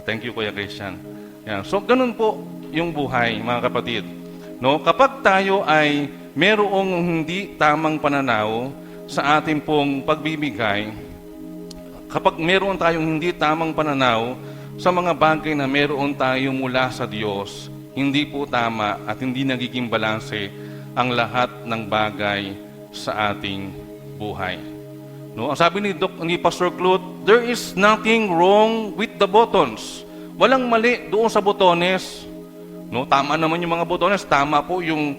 Thank you, Kuya Christian. Yan. So, ganun po yung buhay, mga kapatid. No? Kapag tayo ay merong hindi tamang pananaw sa ating pong pagbibigay, kapag meron tayong hindi tamang pananaw sa mga bagay na meron tayo mula sa Diyos, hindi po tama at hindi nagiging balanse ang lahat ng bagay sa ating buhay. No, ang sabi ni Pastor Clute, there is nothing wrong with the buttons. Walang mali doon sa botones. No, tama naman yung mga botones, tama po yung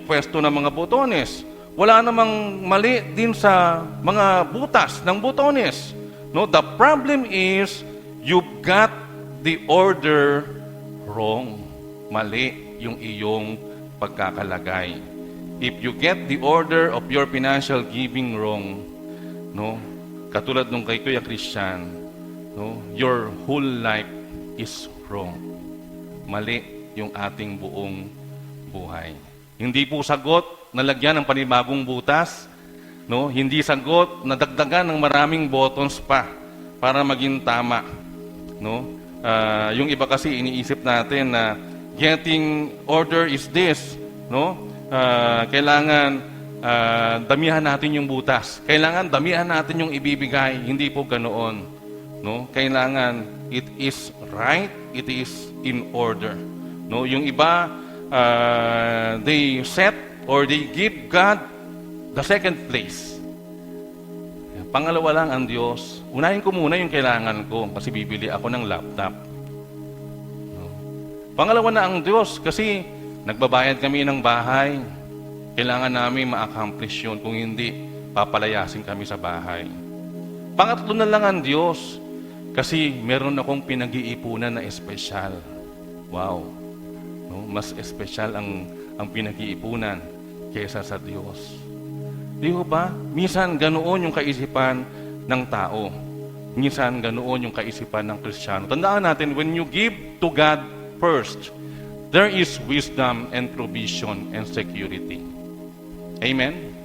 pwesto ng mga botones. Wala namang mali din sa mga butas ng botones. No, the problem is you've got the order wrong. Mali yung iyong pagkakalagay. If you get the order of your financial giving wrong, no, katulad nung kay Kuya Christian, no, your whole life is wrong. Mali yung ating buong buhay. Hindi po sagot na lagyan ng panibagong butas, no, hindi sagot na dagdagan ng maraming buttons pa para maging tama, no. Yung iba kasi iniisip natin na getting order is this, no? Kailangan damihan natin yung butas. Kailangan damihan natin yung ibibigay. Hindi po ganoon. No? Kailangan it is right, it is in order. No? Yung iba, they set or they give God the second place. Pangalawa lang ang Diyos. Unahin ko muna yung kailangan ko kasi bibili ako ng laptop. No? Pangalawa na ang Diyos kasi nagbabayad kami ng bahay. Kailangan namin ma-accomplish yun. Kung hindi, papalayasin kami sa bahay. Pangatlo na lang ang Diyos kasi meron akong pinag-iipunan na espesyal. Wow! No? Mas espesyal ang pinag-iipunan kaysa sa Diyos. Di ba? Minsan ganoon yung kaisipan ng tao. Minsan ganoon yung kaisipan ng Kristiyano. Tandaan natin, when you give to God first, there is wisdom and provision and security. Amen?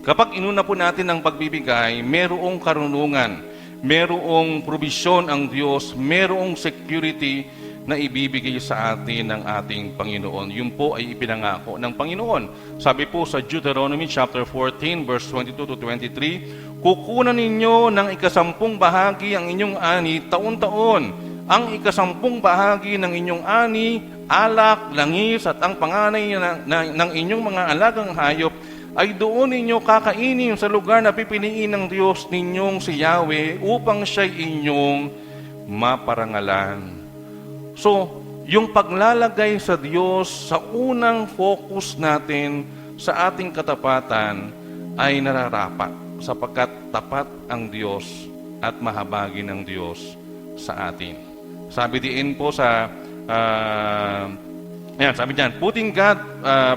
Kapag inuna po natin ang pagbibigay, merong karunungan, merong provision ang Diyos, merong security na ibibigay sa atin ng ating Panginoon. Yun po ay ipinangako ng Panginoon. Sabi po sa Deuteronomy chapter 14, verse 22 to 23, kukunan ninyo ng 10 bahagi ang inyong ani taon-taon. Ang 10 bahagi ng inyong ani, alak, langis, at ang panganay ng inyong mga alagang hayop, ay doon ninyo kakainin sa lugar na pipiliin ng Diyos ninyong si Yahweh upang siya'y inyong maparangalan. So, yung paglalagay sa Diyos sa unang focus natin sa ating katapatan ay nararapat sapagkat tapat ang Diyos at mahabagi ng Diyos sa atin. Sabi din po sa sabi diyan, putting God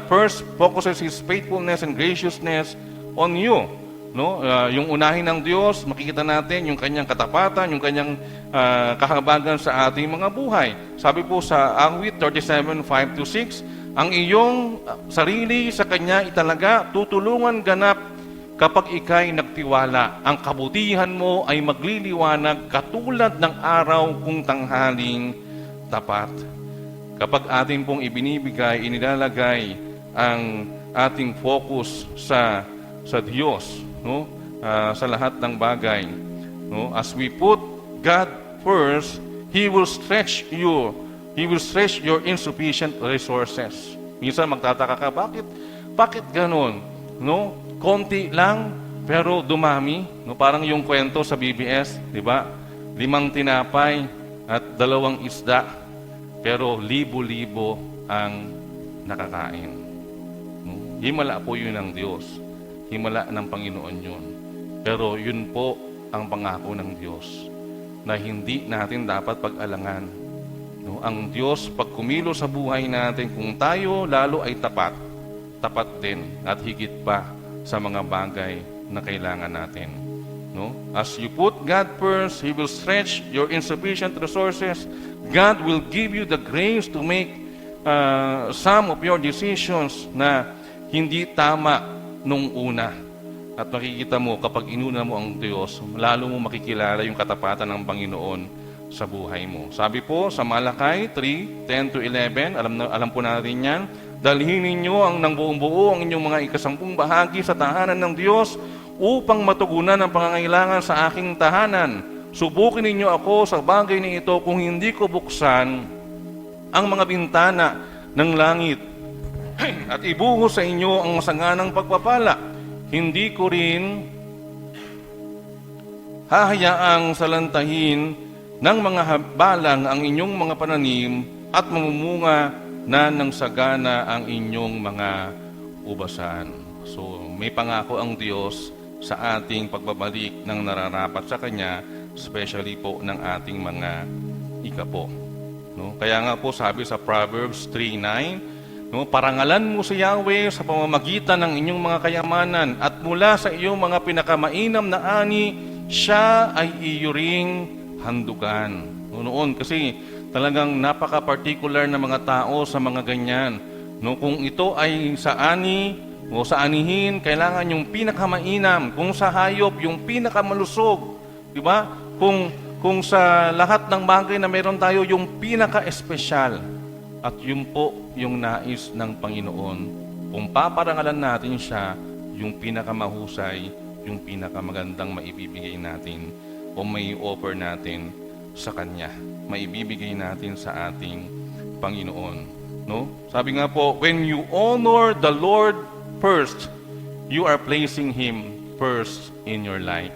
first focuses His faithfulness and graciousness on you. No? Yung unahin ng Diyos, makikita natin yung kanyang katapatan, yung kanyang kahabagan sa ating mga buhay. Sabi po sa Awit 37:5-6, ang iyong sarili sa Kanya italaga, tutulungan ganap kapag ikay nagtiwala. Ang kabutihan mo ay magliliwanag katulad ng araw kung tanghaling tapat. Kapag ating pong ibinibigay, inilalagay ang ating focus sa Diyos, no? Sa lahat ng bagay, no? As we put God first, He will stretch you. He will stretch your insufficient resources. Minsan magtataka ka, bakit ganon? No? Konti lang, pero dumami. No? Parang yung kwento sa BBS, di ba? 5 tinapay at 2 isda, pero libo-libo ang nakakain. No? Himala po yun ng Diyos. Himala ng Panginoon yun. Pero yun po ang pangako ng Diyos na hindi natin dapat pag-alangan. No? Ang Diyos, pag kumilo sa buhay natin, kung tayo lalo ay tapat din at higit pa sa mga bagay na kailangan natin. No? As you put God first, He will stretch your insufficient resources. God will give you the grace to make some of your decisions na hindi tama nung una. At makikita mo, kapag inuna mo ang Diyos, lalo mo makikilala yung katapatan ng Panginoon sa buhay mo. Sabi po sa Malakay 3:10-11, alam po natin yan, dalhin ninyo ang nang buong-buo ang inyong mga 10 bahagi sa tahanan ng Diyos upang matugunan ang pangangailangan sa aking tahanan. Subukin ninyo ako sa bagay na ito kung hindi ko buksan ang mga bintana ng langit at ibuhos sa inyo ang masanganang pagpapala. Hindi ko rin hahayaang salantahin ng mga balang ang inyong mga pananim at mamumunga na ng sagana ang inyong mga ubasan. So, may pangako ang Diyos sa ating pagbabalik ng nararapat sa Kanya, especially po ng ating mga ikapo. No? Kaya nga po sabi sa Proverbs 3:9, no, parangalan mo si Yahweh sa pamamagitan ng inyong mga kayamanan at mula sa iyong mga pinakamainam na ani, siya ay iyo ring handugan. No, noon kasi talagang napaka-particular na mga tao sa mga ganyan. No, kung ito ay sa ani o sa anihin, kailangan yung pinakamainam. Kung sa hayop, yung pinakamalusog. Di ba? Kung sa lahat ng bagay na meron tayo, yung pinaka-espesyal. At yun po yung nais ng Panginoon Kung paparangalan natin siya, yung pinakamahusay, yung pinakamagandang maibibigay natin o may offer natin sa Kanya, maibibigay natin sa ating Panginoon. No? Sabi nga po, when you honor the Lord first, you are placing Him first in your life.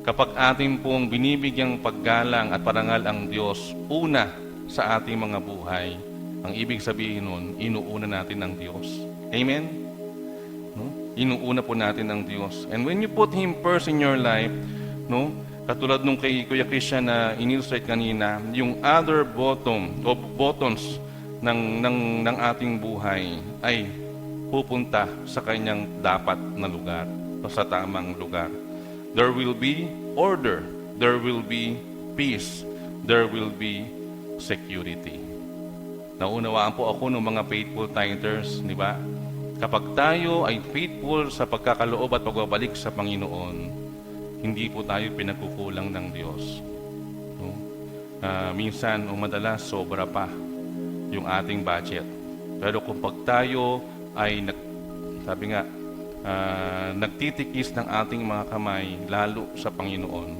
Kapag ating pong binibigyang paggalang at parangal ang Diyos una sa ating mga buhay, ang ibig sabihin nun, inuuna natin ang Diyos. Amen? No? Inuuna po natin ang Diyos. And when you put Him first in your life, no? Katulad nung kay Kuya Christian na in-illustrate kanina, yung other buttons ng ating buhay ay pupunta sa kanyang dapat na lugar o sa tamang lugar. There will be order, there will be peace, there will be security. Naunawaan po ako ng mga faithful tithers, di ba? Kapag tayo ay faithful sa pagkakaloob at pagbabalik sa Panginoon, hindi po tayo pinagkukulang ng Diyos. No? Minsan o madalas sobra pa yung ating budget. Pero kung pag tayo ay nagtitikis ng ating mga kamay lalo sa Panginoon,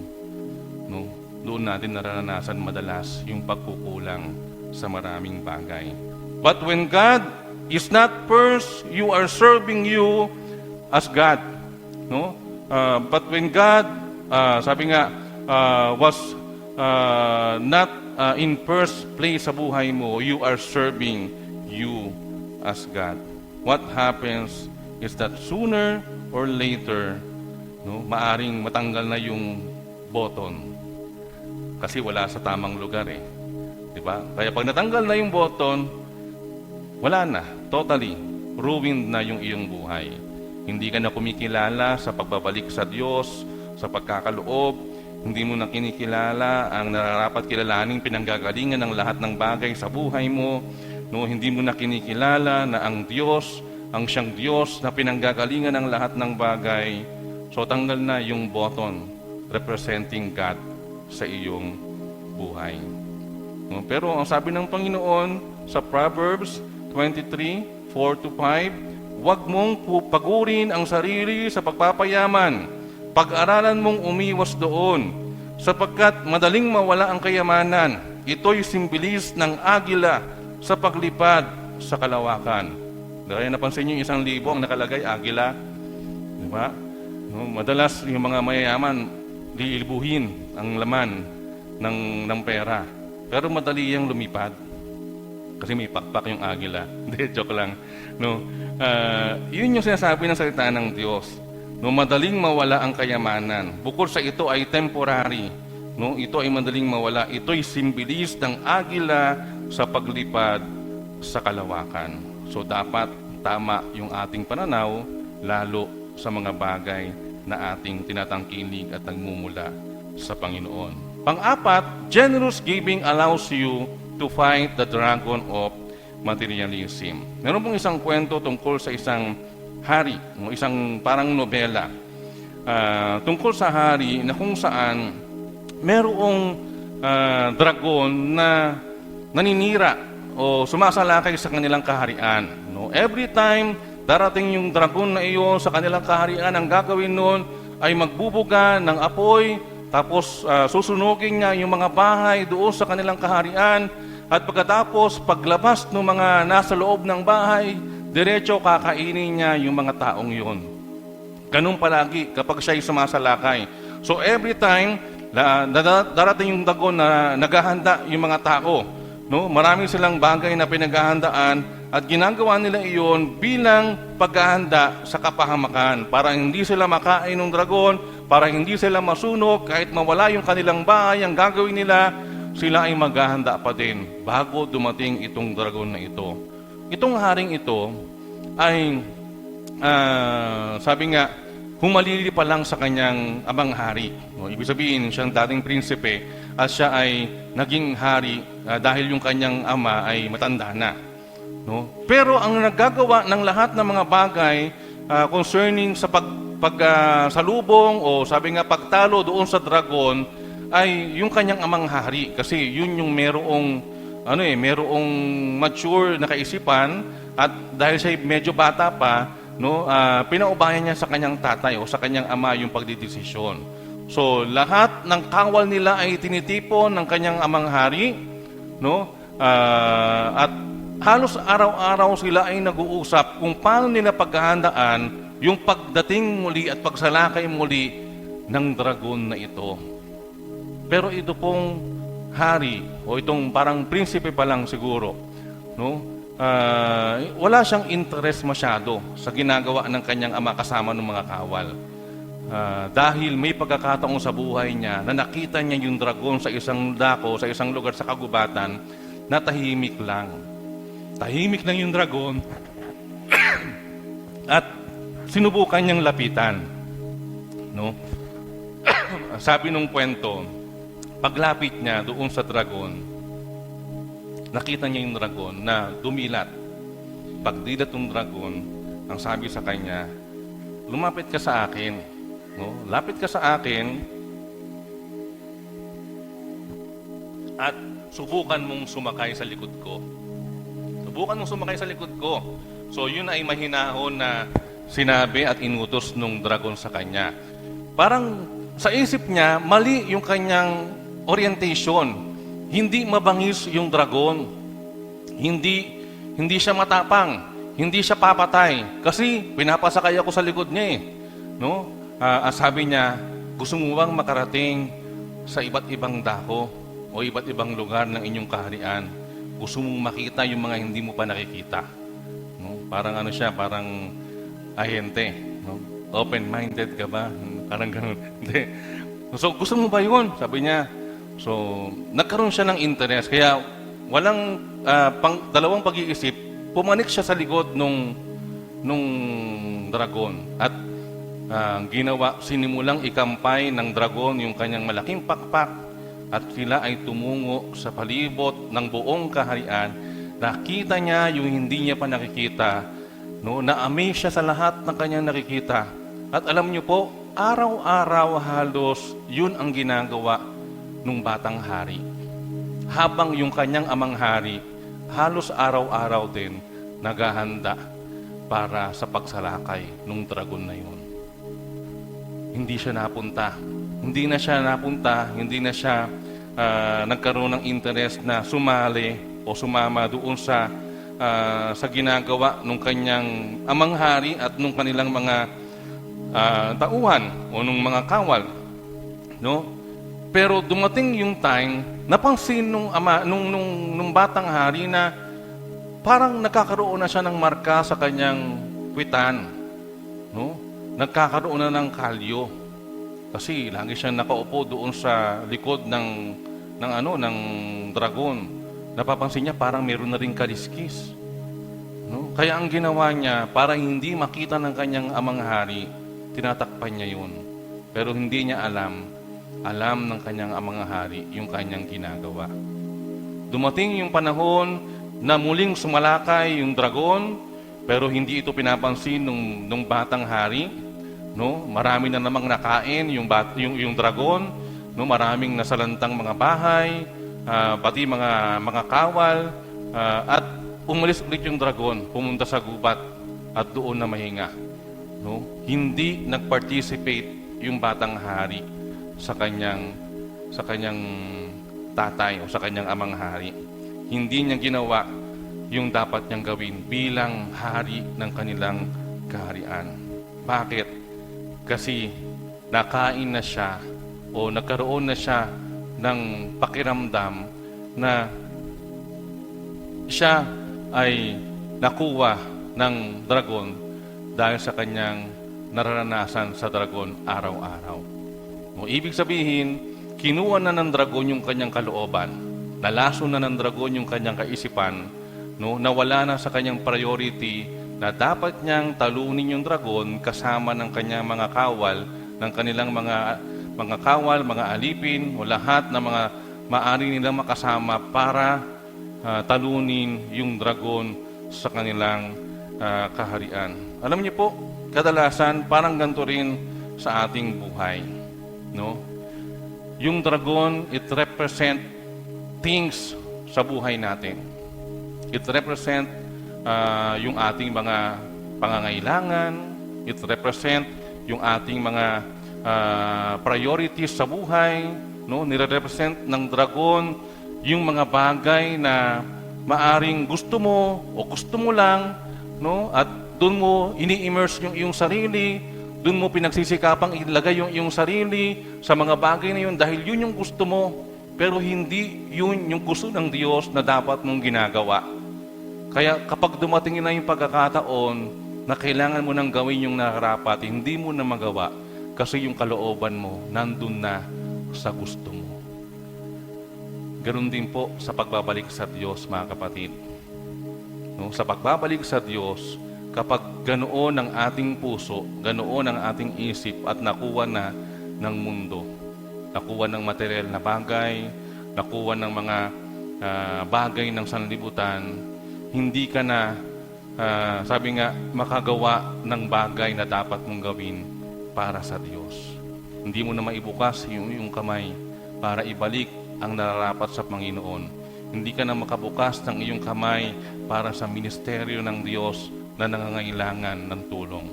no? Doon natin nararanasan madalas yung pagkukulang sa maraming bagay. But when God is not first, you are serving you as God. No? But when God, was not in first place sa buhay mo, you are serving you as God. What happens is that sooner or later, no, maaring matanggal na yung button. Kasi wala sa tamang lugar eh. Diba? Kaya pag natanggal na yung button, wala na. Totally. Ruined na yung iyong buhay. Hindi ka na kumikilala sa pagbabalik sa Diyos, sa pagkakaloob. Hindi mo na kinikilala ang nararapat kilalaning pinanggagalingan ng lahat ng bagay sa buhay mo. No, hindi mo na kinikilala na ang Diyos, ang siyang Diyos na pinanggagalingan ng lahat ng bagay. So tanggal na yung button representing God sa iyong buhay. No, pero ang sabi ng Panginoon sa Proverbs 23:4-5, huwag mong pagurin ang sarili sa pagpapayaman. Pag-aralan mong umiwas doon, sapagkat madaling mawala ang kayamanan. Ito'y simbilis ng agila sa paglipad sa kalawakan. Dahil napansin niyo yung 1,000 ang nakalagay, agila. Di ba? No, madalas yung mga mayayaman, liilbuhin ang laman ng pera. Pero madali yung lumipad. Kasi may pakpak yung agila. Hindi, joke lang. No, yun yung sinasabi ng salita ng Diyos. No, madaling mawala ang kayamanan. Bukod sa ito ay temporary. No, ito ay madaling mawala. Ito'y simbilis ng agila sa paglipad sa kalawakan. So dapat tama yung ating pananaw, lalo sa mga bagay na ating tinatangkilig at nagmumula sa Panginoon. Pang-apat, generous giving allows you to fight the dragon of materialism. Meron pong isang kwento tungkol sa isang hari, isang parang nobela. Tungkol sa hari na kung saan merong dragon na naninira o sumasalakay sa kanilang kaharian. No? Every time darating yung dragon na iyon sa kanilang kaharian, ang gagawin noon ay magbubuga ng apoy, tapos susunugin niya yung mga bahay doon sa kanilang kaharian, at pagkatapos paglabas ng mga nasa loob ng bahay, diretso kakainin niya yung mga taong yun. Ganun palagi kapag siya'y sumasalakay. So every time darating yung dragon na naghahanda yung mga tao, no? Marami silang bagay na pinaghahandaan at ginagawa nila iyon bilang paghahanda sa kapahamakan para hindi sila makain ng dragon, para hindi sila masunog, kahit mawala yung kanilang bahay, ang gagawin nila, sila ay maghahanda pa din bago dumating itong dragon na ito. Itong haring ito ay, sabi nga, humalili pa lang sa kanyang amang hari. No, ibig sabihin, siyang dating prinsipe at siya ay naging hari dahil yung kanyang ama ay matanda na. No? Pero ang naggagawa ng lahat ng mga bagay concerning sa pagsalubong o sabi nga pagtalo doon sa dragon ay yung kanyang amang hari, kasi yun yung merong mature na kaisipan At dahil siya medyo bata pa, no, pinaubayan niya sa kanyang tatay o sa kanyang ama yung pagdidesisyon. So, lahat ng kawal nila ay tinitipon ng kanyang amang hari, no? At halos araw-araw sila ay nag-uusap kung paano nila paghahandaan yung pagdating muli at pagsalakay muli ng dragon na ito. Pero ito pong hari o itong parang prinsipe pa lang siguro, no? Wala siyang interest masyado sa ginagawa ng kanyang ama kasama ng mga kawal. Dahil may pagkakataon sa buhay niya na nakita niya yung dragon sa isang dako, sa isang lugar sa kagubatan, na tahimik lang. Tahimik lang yung dragon at sinubukan niyang lapitan. No? Sabi nung kwento, paglapit niya doon sa dragon, nakita niya yung dragon na dumilat. Pagdilat ng dragon, ang sabi sa kanya, lumapit ka sa akin. No? Lapit ka sa akin at subukan mong sumakay sa likod ko. Subukan mong sumakay sa likod ko. So yun ay mahinahon na sinabi at inutos nung dragon sa kanya. Parang sa isip niya, mali yung kanyang orientation. Hindi mabangis yung dragon. Hindi siya matapang. Hindi siya papatay. Kasi pinapasakay ako sa likod niya eh. No? Sabi niya, gusto mo bang makarating sa iba't ibang dako o iba't ibang lugar ng inyong kaharian? Gusto mong makita yung mga hindi mo pa nakikita? No? Parang ano siya, parang ahente. No? Open-minded ka ba? Parang ganun. Hindi. So, gusto mo ba yun? Sabi niya. So, nagkaroon siya ng interest. Kaya, walang dalawang pag-iisip, pumanik siya sa likod nung dragon. At ginawa, sinimulang ikampay ng dragon yung kanyang malaking pakpak at sila ay tumungo sa palibot ng buong kaharian. Nakita niya yung hindi niya pa nakikita, no? Na-amaze siya sa lahat ng kanyang nakikita. At alam niyo po, araw-araw halos yun ang ginagawa ng batang hari. Habang yung kanyang amang hari, halos araw-araw din naghahanda para sa pagsalakay ng dragon na yun. Hindi siya napunta. Hindi na siya nagkaroon ng interest na sumali o sumama doon sa ginagawa ng kanyang amang hari at nung kanilang mga tauhan o nung mga kawal. No? Pero dumating yung time, napansin nung batang hari na parang nagkakaroon na siya ng marka sa kanyang kwitan. No? Nagkakaroon na ng kalyo. Kasi lagi siyang nakaupo doon sa likod ng dragon. Napapansin niya parang meron na ring kaliskis. No? Kaya ang ginawa niya, para hindi makita ng kanyang amang hari, tinatakpan niya yun. Pero hindi niya alam ng kanyang amang hari yung kanyang ginagawa. Dumating yung panahon na muling sumalakay yung dragon, pero hindi ito pinapansin nung batang hari. No, marami na namang nakain yung dragon, no, maraming nasalantang mga bahay, pati mga kawal, at umalis ulit yung dragon, pumunta sa gubat at doon na mahinga. No, hindi nag-participate yung batang hari sa kanyang tatay o sa kanyang amang hari. Hindi niya ginawa yung dapat niyang gawin bilang hari ng kanilang kaharian. Bakit? Kasi nakain na siya o nagkaroon na siya ng pakiramdam na siya ay nakuha ng dragon dahil sa kanyang nararanasan sa dragon araw-araw. O, ibig sabihin, kinuha na ng dragon yung kanyang kalooban, nalaso na ng dragon yung kanyang kaisipan, no, nawala na sa kanyang priority na dapat niyang talunin yung dragon kasama ng kanyang mga kawal, ng kanilang mga kawal, mga alipin, o lahat ng mga maaari nilang makasama para talunin yung dragon sa kanilang kaharian. Alam niyo po, kadalasan parang ganito rin sa ating buhay. No? Yung dragon, it represent things sa buhay natin. It represent yung ating mga pangangailangan. It represent yung ating mga priorities sa buhay. No? Nire-represent ng dragon yung mga bagay na maaring gusto mo o gusto mo lang, no? At doon mo ini-immerse yung iyong sarili, doon mo pinagsisikapang ilagay yung iyong sarili sa mga bagay na yun dahil yun yung gusto mo, pero hindi yun yung gusto ng Diyos na dapat mong ginagawa. Kaya kapag dumating na yung pagkakataon na kailangan mo nang gawin yung nakarapat, hindi mo na magawa kasi yung kalooban mo nandun na sa gusto mo. Ganon din po sa pagbabalik sa Diyos, mga kapatid. No? Sa pagbabalik sa Diyos, kapag ganoon ang ating puso, ganoon ang ating isip at nakuha na ng mundo, nakuha ng material na bagay, nakuha ng mga bagay ng sanlibutan, hindi ka na, sabi nga, makagawa ng bagay na dapat mong gawin para sa Diyos. Hindi mo na maibukas yung kamay para ibalik ang nararapat sa Panginoon. Hindi ka na makabukas ng iyong kamay para sa ministeryo ng Diyos na nangangailangan ng tulong.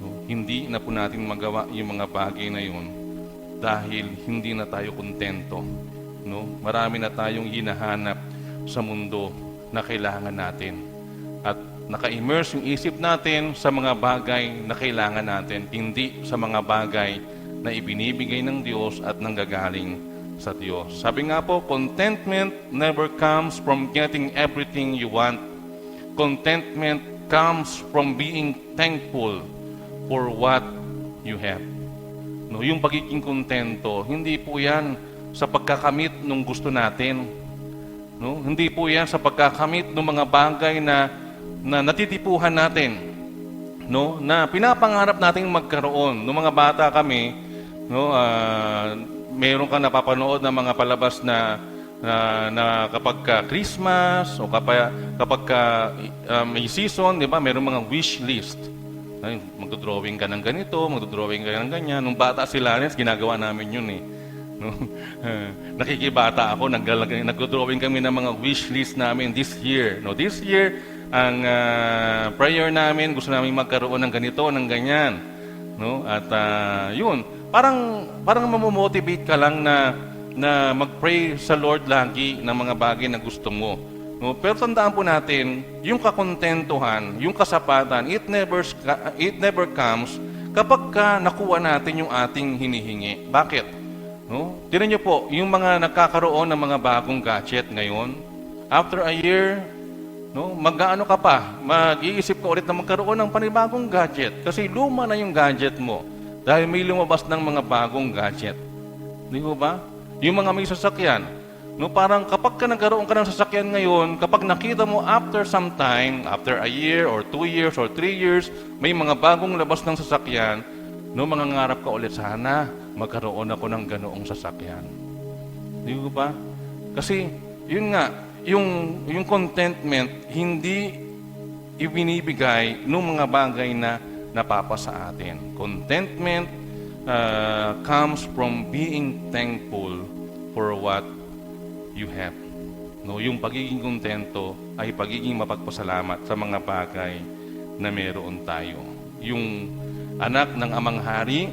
No? Hindi na po natin magawa yung mga bagay na yun dahil hindi na tayo kontento. No? Marami na tayong hinahanap sa mundo na kailangan natin. At naka-immerse yung isip natin sa mga bagay na kailangan natin, hindi sa mga bagay na ibinibigay ng Diyos at nanggagaling sa Diyos. Sabi nga po, contentment never comes from getting everything you want. Contentment comes from being thankful for what you have. No, yung pagiging kontento, hindi po yan sa pagkakamit ng gusto natin. No, hindi po yan sa pagkakamit ng mga bagay na natitipuhan natin. No, na pinapangarap nating magkaroon. Nung mga bata kami, no, meron kang napapanood ng mga palabas na kapag Christmas o kapag may season, di ba, meron mga wish list. Ay, magdodrawing ka ng ganito, magdodrawing ka ng ganyan. Nung bata sila, ginagawa namin yun eh. No? Nakikibata ako, nagdodrawing kami ng mga wish list namin this year. No, this year, ang prayer namin, gusto namin magkaroon ng ganito, ng ganyan. No? At yun, parang mamomotivate ka lang na mag-pray sa Lord lagi ng mga bagay na gusto mo. No? Pero tandaan po natin, yung kakontentuhan, yung kasapatan, it never comes kapag nakuha natin yung ating hinihingi. Bakit? No? Tignan niyo po, yung mga nagkakaroon ng mga bagong gadget ngayon, after a year, no, mag-aano ka pa, mag-iisip ka ulit na magkaroon ng panibagong gadget kasi luma na yung gadget mo dahil may lumabas ng mga bagong gadget. Di ba? Yung mga may sasakyan, no, parang kapag nagkaroon ka ng sasakyan ngayon, kapag nakita mo after some time, after a year or 2 years or 3 years, may mga bagong labas ng sasakyan, no, mangangarap ka ulit, sana magkaroon ako ng ganoong sasakyan. Di ba? Kasi, yun nga, yung contentment, hindi ibinibigay ng mga bagay na napapasa atin. Contentment comes from being thankful for what you have. No, yung pagiging kontento ay pagiging mapagpasalamat sa mga bagay na meron tayo. Yung anak ng amang hari,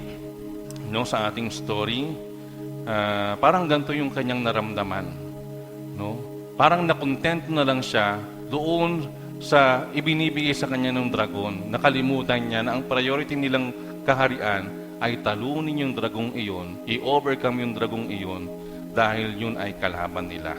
no, sa ating story, parang ganito yung kanyang naramdaman. No? Parang nakontento na lang siya doon sa ibinibigay sa kanya ng dragon. Nakalimutan niya na ang priority nilang kaharian ay talunin yung dragong iyon, i-overcome yung dragong iyon dahil yun ay kalaban nila.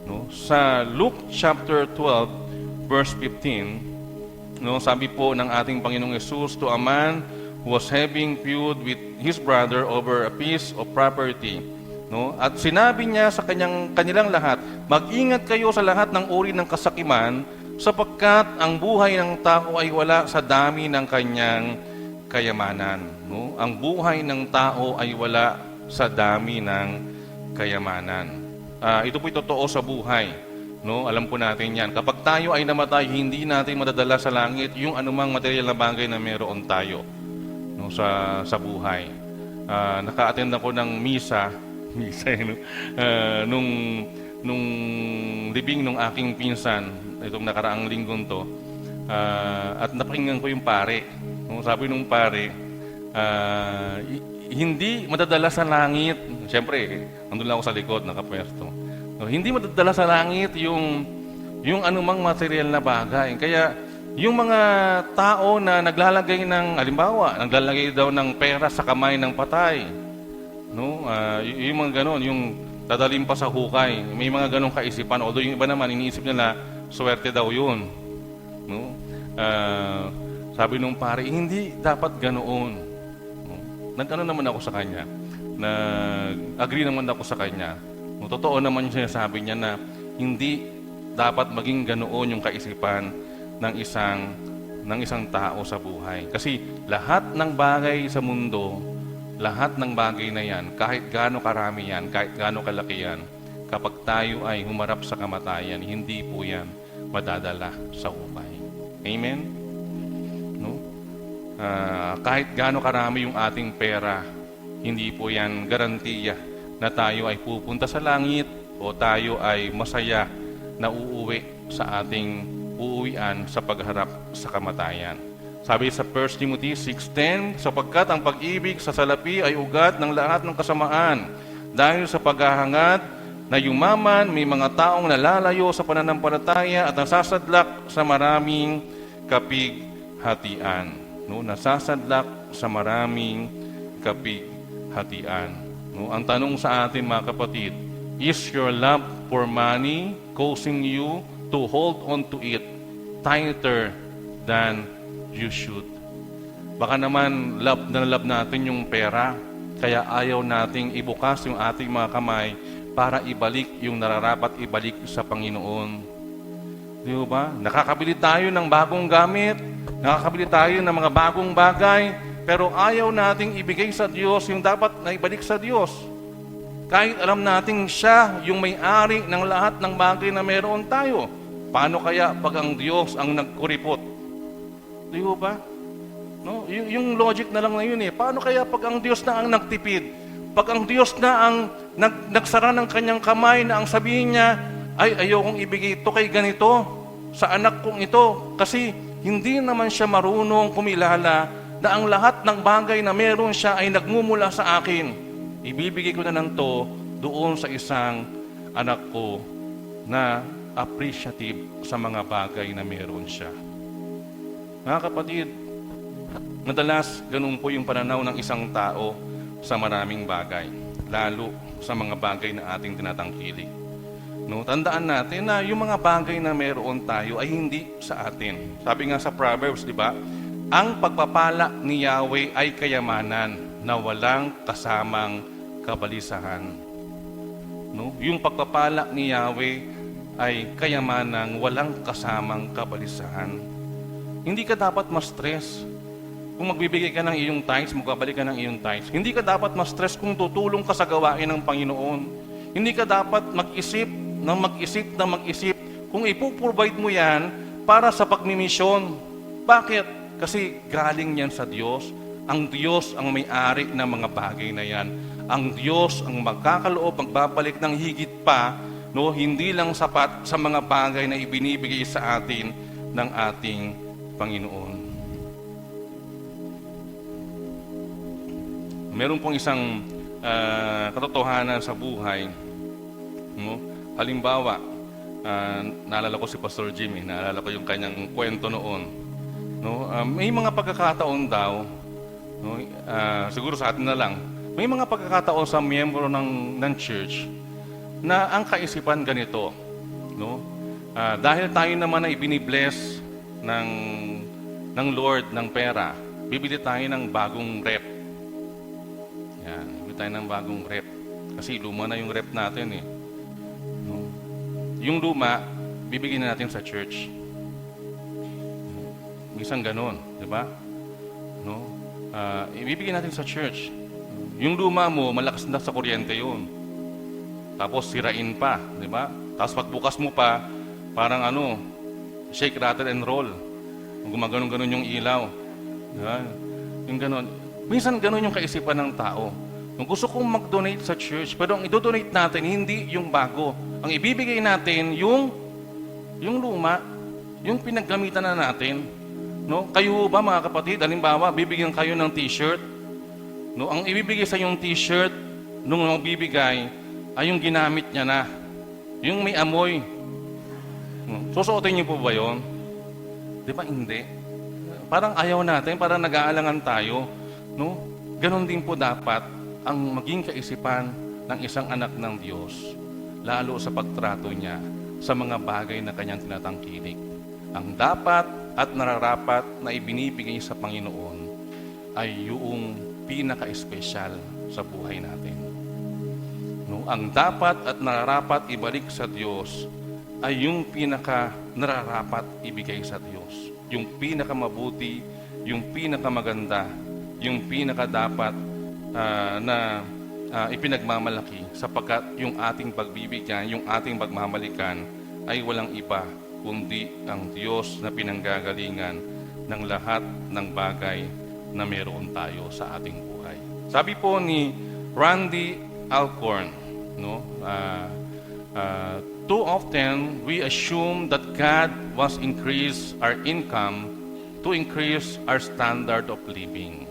No? Sa Luke chapter 12, verse 15, no, sabi po ng ating Panginoong Yesus, to a man who was having feud with his brother over a piece of property. No? At sinabi niya sa kanilang lahat, mag-ingat kayo sa lahat ng uri ng kasakiman, sapagkat ang buhay ng tao ay wala sa dami ng kanyang kayamanan. No? Ang buhay ng tao ay wala sa dami ng kayamanan. Ito po'y totoo sa buhay. No? Alam po natin yan. Kapag tayo ay namatay, hindi natin madadala sa langit yung anumang material na bagay na meron tayo, no? sa buhay. Naka-attend ako ng misa nung libing ng aking pinsan. itong nakaraang linggong to, at napakinggan ko yung pare. No, sabi nung pare, hindi madadala sa langit. Siyempre, nandun lang ako sa likod, nakapwesto. No, hindi madadala sa langit yung anumang material na bagay. Kaya, yung mga tao na naglalagay ng, halimbawa, naglalagay daw ng pera sa kamay ng patay. No? Yung mga ganon, yung dadalhin pa sa hukay. May mga ganong kaisipan. Although yung iba naman, iniisip nila, swerte daw yun. No? Sabi nung pare, hindi dapat ganoon. No? Nag-ano naman ako sa kanya. Nag-agree naman ako sa kanya. No? Totoo naman yung sinasabi niya na hindi dapat maging ganoon yung kaisipan ng isang tao sa buhay. Kasi lahat ng bagay sa mundo, lahat ng bagay na yan, kahit gaano karami yan, kahit gaano kalaki yan, kapag tayo ay humarap sa kamatayan, hindi po yan madadala sa hukay. Amen? No? Kahit gaano karami yung ating pera, hindi po yan garantiya na tayo ay pupunta sa langit o tayo ay masaya na uuwi sa ating uuwian sa pagharap sa kamatayan. Sabi sa 1 Timothy 6:10, sapagkat ang pag-ibig sa salapi ay ugat ng lahat ng kasamaan. Dahil sa paghahangad na yumaman, may mga taong nalalayo sa pananampalataya at nasasadlak sa maraming kapighatian. No, nasasadlak sa maraming kapighatian. No, ang tanong sa atin mga kapatid, is your love for money causing you to hold on to it tighter than you should? Baka naman love natin yung pera, kaya ayaw nating ibukas yung ating mga kamay para ibalik yung nararapat ibalik sa Panginoon. Di ba? Nakakabili tayo ng bagong gamit, nakakabili tayo ng mga bagong bagay, pero ayaw nating ibigay sa Diyos yung dapat na ibalik sa Diyos. Kahit alam nating siya yung may-ari ng lahat ng bagay na meron tayo. Paano kaya pag ang Diyos ang nagkuripot? Di ba? No? Yung logic na lang na yun eh. Paano kaya pag ang Diyos na ang nagtipid? Pag ang Diyos na ang nagsara ng kanyang kamay na ang sabihin niya, ay ayokong ibigay ito kay ganito, sa anak kong ito. Kasi hindi naman siya marunong kumilala na ang lahat ng bagay na meron siya ay nagmumula sa akin. Ibibigay ko na lang to doon sa isang anak ko na appreciative sa mga bagay na meron siya. Mga kapatid, madalas ganun po yung pananaw ng isang tao sa maraming bagay, lalo sa mga bagay na ating tinatangkilik. No, tandaan natin na yung mga bagay na meron tayo ay hindi sa atin. Sabi nga sa Proverbs, di ba? Ang pagpapala ni Yahweh ay kayamanan na walang kasamang kabalisahan. No? Yung pagpapala ni Yahweh ay kayamanang walang kasamang kabalisahan. Hindi ka dapat ma-stress kung magbibigay ka ng iyong tithes, magbabalik ka ng iyong tithes. Hindi ka dapat ma-stress kung tutulong ka sa gawain ng Panginoon. Hindi ka dapat mag-isip kung ipuprovide mo yan para sa pagmimisyon. Bakit? Kasi galing yan sa Diyos. Ang Diyos ang may-ari ng mga bagay na yan. Ang Diyos ang magkakaloob, magbabalik ng higit pa, no, hindi lang sapat sa mga bagay na ibinibigay sa atin ng ating Panginoon. Meron pong isang katotohanan sa buhay. No? Halimbawa, naalala ko si Pastor Jimmy, naalala ko yung kanyang kwento noon. No? May mga pagkakataon daw, no? Siguro sa atin na lang, may mga pagkakataon sa miyembro ng church na ang kaisipan ganito. No? Dahil tayo naman ay binibless ng Lord ng pera, bibili tayo ng bagong rep. Yan, bibili tayo ng bagong rep. Kasi luma na yung rep natin eh. No? Yung luma, bibigyan na natin sa church. Isang ganon, di ba? No? Ibibigyan natin sa church. Yung luma mo, malakas na sa kuryente yun. Tapos sirain pa, di ba? Tapos pagbukas mo pa, parang shake, rattle, and roll. Gumaganon-ganon yung ilaw. Diba? Yung ganon. Minsan ganon yung kaisipan ng tao. Kung gusto kong mag-donate sa church, pero ang i-donate natin, hindi yung bago. Ang ibibigay natin, yung Yung luma, yung pinaggamitan na natin. No? Kayo ba mga kapatid, halimbawa, bibigyan kayo ng t-shirt. No? Ang ibibigay sa yung t-shirt, nung magbibigay, ay yung ginamit niya na. Yung may amoy. No? Susuotin niyo po ba yun? Di ba hindi? Parang ayaw natin, parang nag-aalangan tayo. No? Ganon din po dapat ang maging kaisipan ng isang anak ng Diyos, lalo sa pagtrato niya sa mga bagay na kanyang tinatangkilik. Ang dapat at nararapat na ibinibigay sa Panginoon ay yung pinaka-espesyal sa buhay natin. No, ang dapat at nararapat ibalik sa Diyos ay yung pinaka-nararapat ibigay sa Diyos. Yung pinaka-mabuti, yung pinaka-maganda, yung pinaka-dapat na ipinagmamalaki sapagkat yung ating pagbibigyan, yung ating pagmamalikan ay walang iba kundi ang Diyos na pinanggagalingan ng lahat ng bagay na meron tayo sa ating buhay. Sabi po ni Randy Alcorn, no, too often we assume that God was increase our income to increase our standard of living.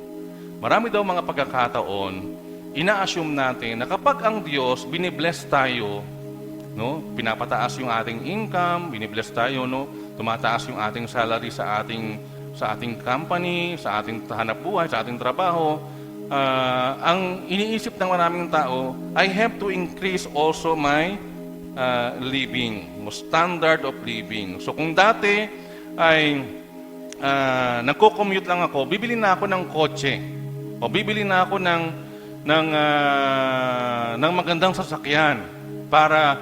Marami daw mga pagkakataon, ina-assume natin na kapag ang Diyos binibless tayo, no, pinapataas yung ating income, binibless tayo, no, tumataas yung ating salary sa ating company, sa ating hanap buhay, sa ating trabaho. Ang iniisip ng maraming tao, I have to increase also my living, standard of living. So kung dati ay nagko-commute lang ako, bibili na ako ng kotse o bibili na ako ng magandang sasakyan para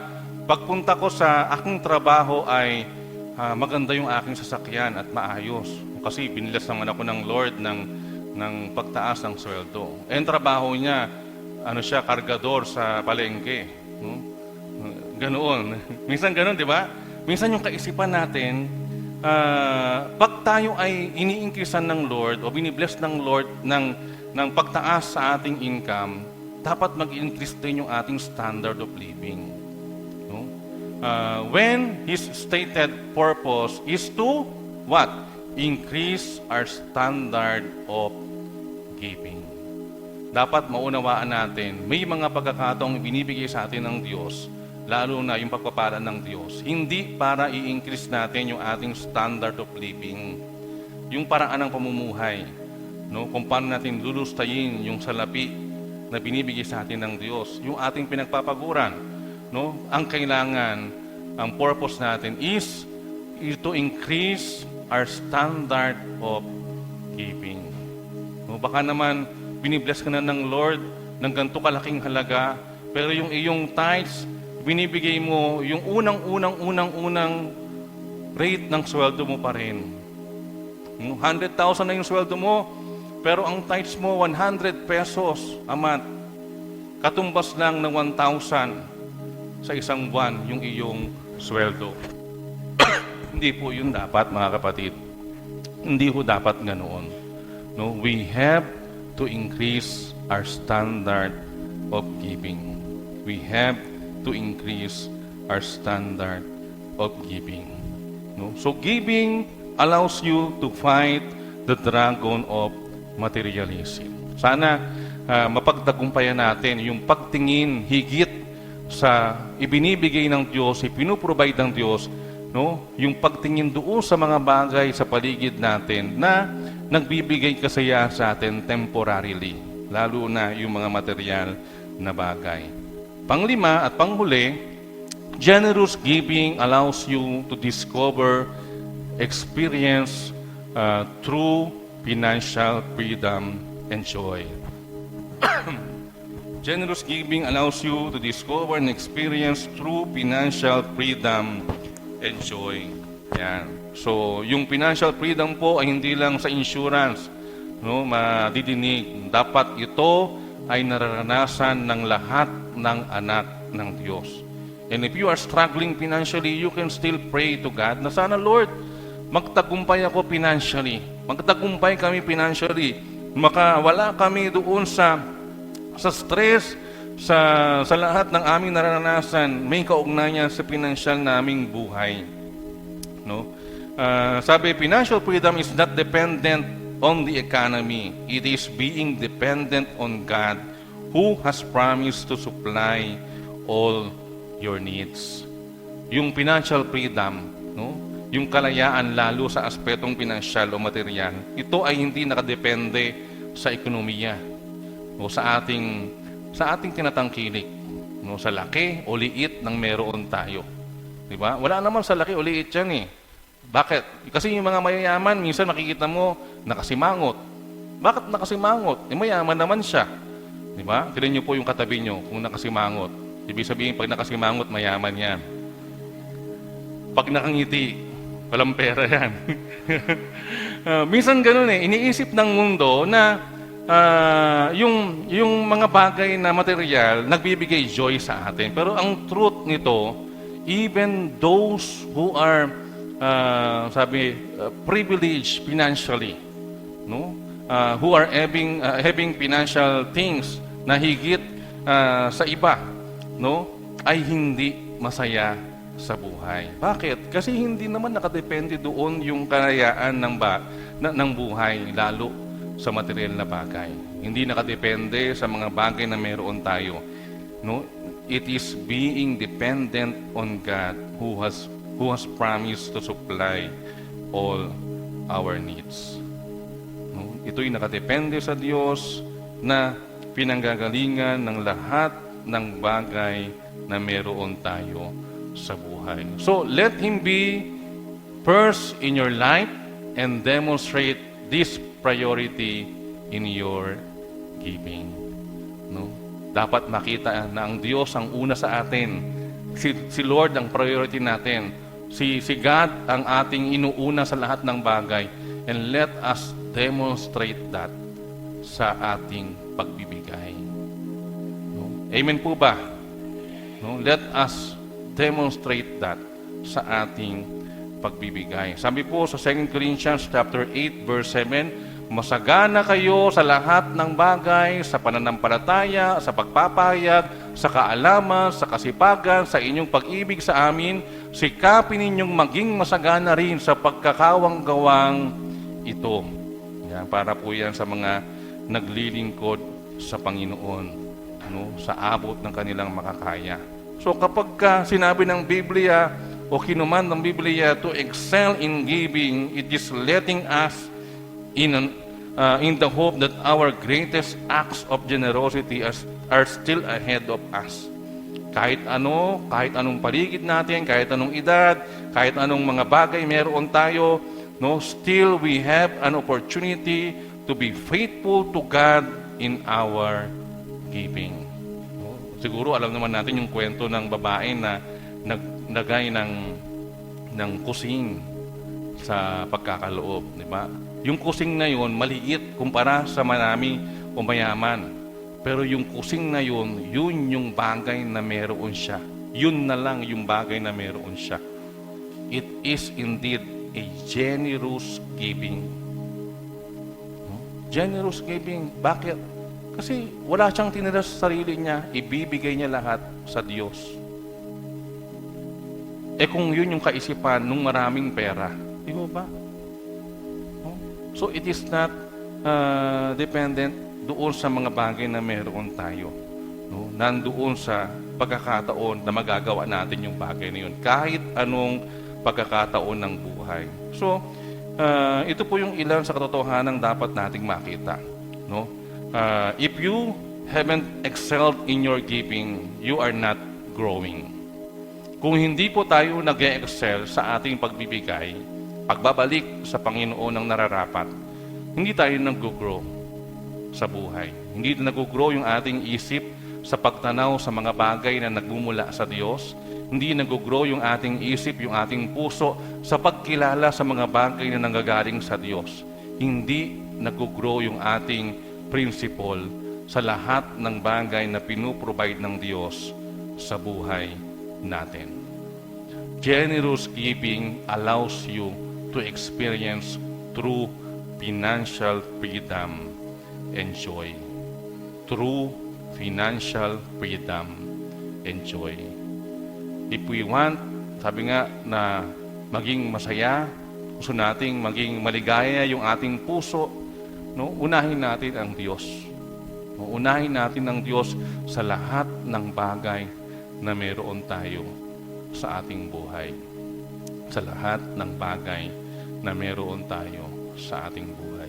pagpunta ko sa aking trabaho ay maganda yung aking sasakyan at maayos. Kasi binilas naman ako ng Lord ng pagtaas ng sweldo. Ang trabaho niya, siya, kargador sa palengke. No? Ganoon. Minsan ganoon, di ba? Minsan yung kaisipan natin, pag tayo ay iniingkisan ng Lord o binibless ng Lord ng pagtaas sa ating income, dapat mag-increase din yung ating standard of living. No? When His stated purpose is to what? Increase our standard of giving. Dapat maunawaan natin, may mga pagkakataong binibigay sa atin ng Diyos, lalo na yung pagpapala ng Diyos, hindi para i-increase natin yung ating standard of living, yung paraan ng pamumuhay, no? Kung paano natin lulustayin yung salapi na binibigay sa atin ng Diyos, yung ating pinagpapaguran, no? Ang kailangan, ang purpose natin is to increase our standard of giving. No? Baka naman, binibless ka na ng Lord ng ganito kalaking halaga, pero yung iyong tithes, binibigay mo yung unang rate ng sweldo mo pa rin. 100,000 na yung sweldo mo, pero ang tithes mo 100 pesos a month. Katumbas lang ng 1,000 sa isang buwan yung iyong sweldo. Hindi po yun dapat, mga kapatid. Hindi po dapat ganoon. No, we have to increase our standard of giving. We have to increase our standard of giving. No? So giving allows you to fight the dragon of materialism. Sana mapagtagumpayan natin yung pagtingin higit sa ibinibigay ng Diyos, ipinuprovide ng Diyos, no? Yung pagtingin doon sa mga bagay sa paligid natin na nagbibigay kasaya sa atin temporarily, lalo na yung mga material na bagay. Panglima at panghuli, generous giving allows you to discover, experience true financial freedom and joy. Generous giving allows you to discover and experience true financial freedom and joy. Yan. So, yung financial freedom po ay hindi lang sa insurance, no, madidinig. Dapat ito ay nararanasan ng lahat ng anak ng Diyos. And if you are struggling financially, you can still pray to God na sana, Lord, magtagumpay ako financially. Magtagumpay kami financially. Makawala kami doon sa stress, sa lahat ng aming naranasan, may kaugnayan sa pinansyal naming buhay. No? Sabi, financial freedom is not dependent on the economy. It is being dependent on God who has promised to supply all your needs. Yung financial freedom, no? Yung kalayaan lalo sa aspetong pinansyal o material, ito ay hindi nakadepende sa ekonomiya o sa ating tinatangkilik, no? Sa laki o liit ng meron tayo. Di ba? Wala naman sa laki o liit yan eh. Bakit? Kasi yung mga mayayaman, minsan makikita mo, nakasimangot. Bakit nakasimangot? Mayaman naman siya. Di ba? Tignan niyo po yung katabi niyo kung nakasimangot. Ibig sabihin, pag nakasimangot, mayaman yan. Pag nakangiti, walang pera yan. Minsan ganun eh. Iniisip ng mundo na yung mga bagay na material, nagbibigay joy sa atin. Pero ang truth nito, even those who are privileged financially, no, who are having financial things na higit sa iba, no, ay hindi masaya sa buhay. Bakit? Kasi hindi naman nakadepende doon yung kalayaan ng buhay, lalo sa material na bagay. Hindi nakadepende sa mga bagay na meron tayo, no. It is being dependent on God who has promised to supply all our needs. No? Ito'y nakadepende sa Diyos na pinanggagalingan ng lahat ng bagay na meron tayo sa buhay. So, let Him be first in your life and demonstrate this priority in your giving. No? Dapat makita na ang Diyos ang una sa atin. Si Lord ang priority natin. Si God ang ating inuuna sa lahat ng bagay. And let us demonstrate that sa ating pagbibigay. No? Amen po ba? No? Let us demonstrate that sa ating pagbibigay. Sabi po sa 2 Corinthians chapter 8 verse 7, masagana kayo sa lahat ng bagay, sa pananampalataya, sa pagpapahayag, sa kaalaman, sa kasipagan, sa inyong pag-ibig sa amin, sikapin ninyong maging masagana rin sa pagkakawang-gawang ito. Yan, para po yan sa mga naglilingkod sa Panginoon, no, sa abot ng kanilang makakaya. So kapag sinabi ng Biblia o kinuman ng Biblia to excel in giving, it is letting us in the hope that our greatest acts of generosity are still ahead of us. Kahit anong paligid natin, kahit anong edad, kahit anong mga bagay meron tayo, no, still we have an opportunity to be faithful to God in our giving. No? Siguro alam naman natin yung kwento ng babae na naglagay ng kusing sa pagkakaloob, di ba? Yung kusing na yun, maliit kumpara sa marami o mayaman. Pero yung kusing na yun, yun yung bagay na meron siya. Yun na lang yung bagay na meron siya. It is indeed a generous giving. Generous giving. Bakit? Kasi wala siyang tinira sa sarili niya, ibibigay niya lahat sa Diyos. Kung yun yung kaisipan nung maraming pera, di ba? So it is not dependent doon sa mga bagay na meron tayo. No? Nandoon sa pagkakataon na magagawa natin yung bagay na yun. Kahit anong pagkakataon ng buhay. So, ito po yung ilan sa katotohanan dapat nating makita. No? If you haven't excelled in your giving, you are not growing. Kung hindi po tayo nag-excel sa ating pagbibigay, pagbabalik sa Panginoon ng nararapat, hindi tayo nag-grow sa buhay. Hindi nag-grow yung ating isip sa pagtanaw sa mga bagay na nagmumula sa Diyos. Hindi nag-grow yung ating isip, yung ating puso sa pagkilala sa mga bagay na nanggagaling sa Diyos. Hindi nag-grow yung ating principle sa lahat ng bagay na pinuprovide ng Diyos sa buhay natin. Generous giving allows you to experience true financial freedom and joy. True financial freedom and joy. If we want, sabi nga na maging masaya, gusto nating maging maligaya yung ating puso, no? Unahin natin ang Diyos. No? Unahin natin ang Diyos sa lahat ng bagay na meron tayo sa ating buhay. Sa lahat ng bagay na meron tayo sa ating buhay.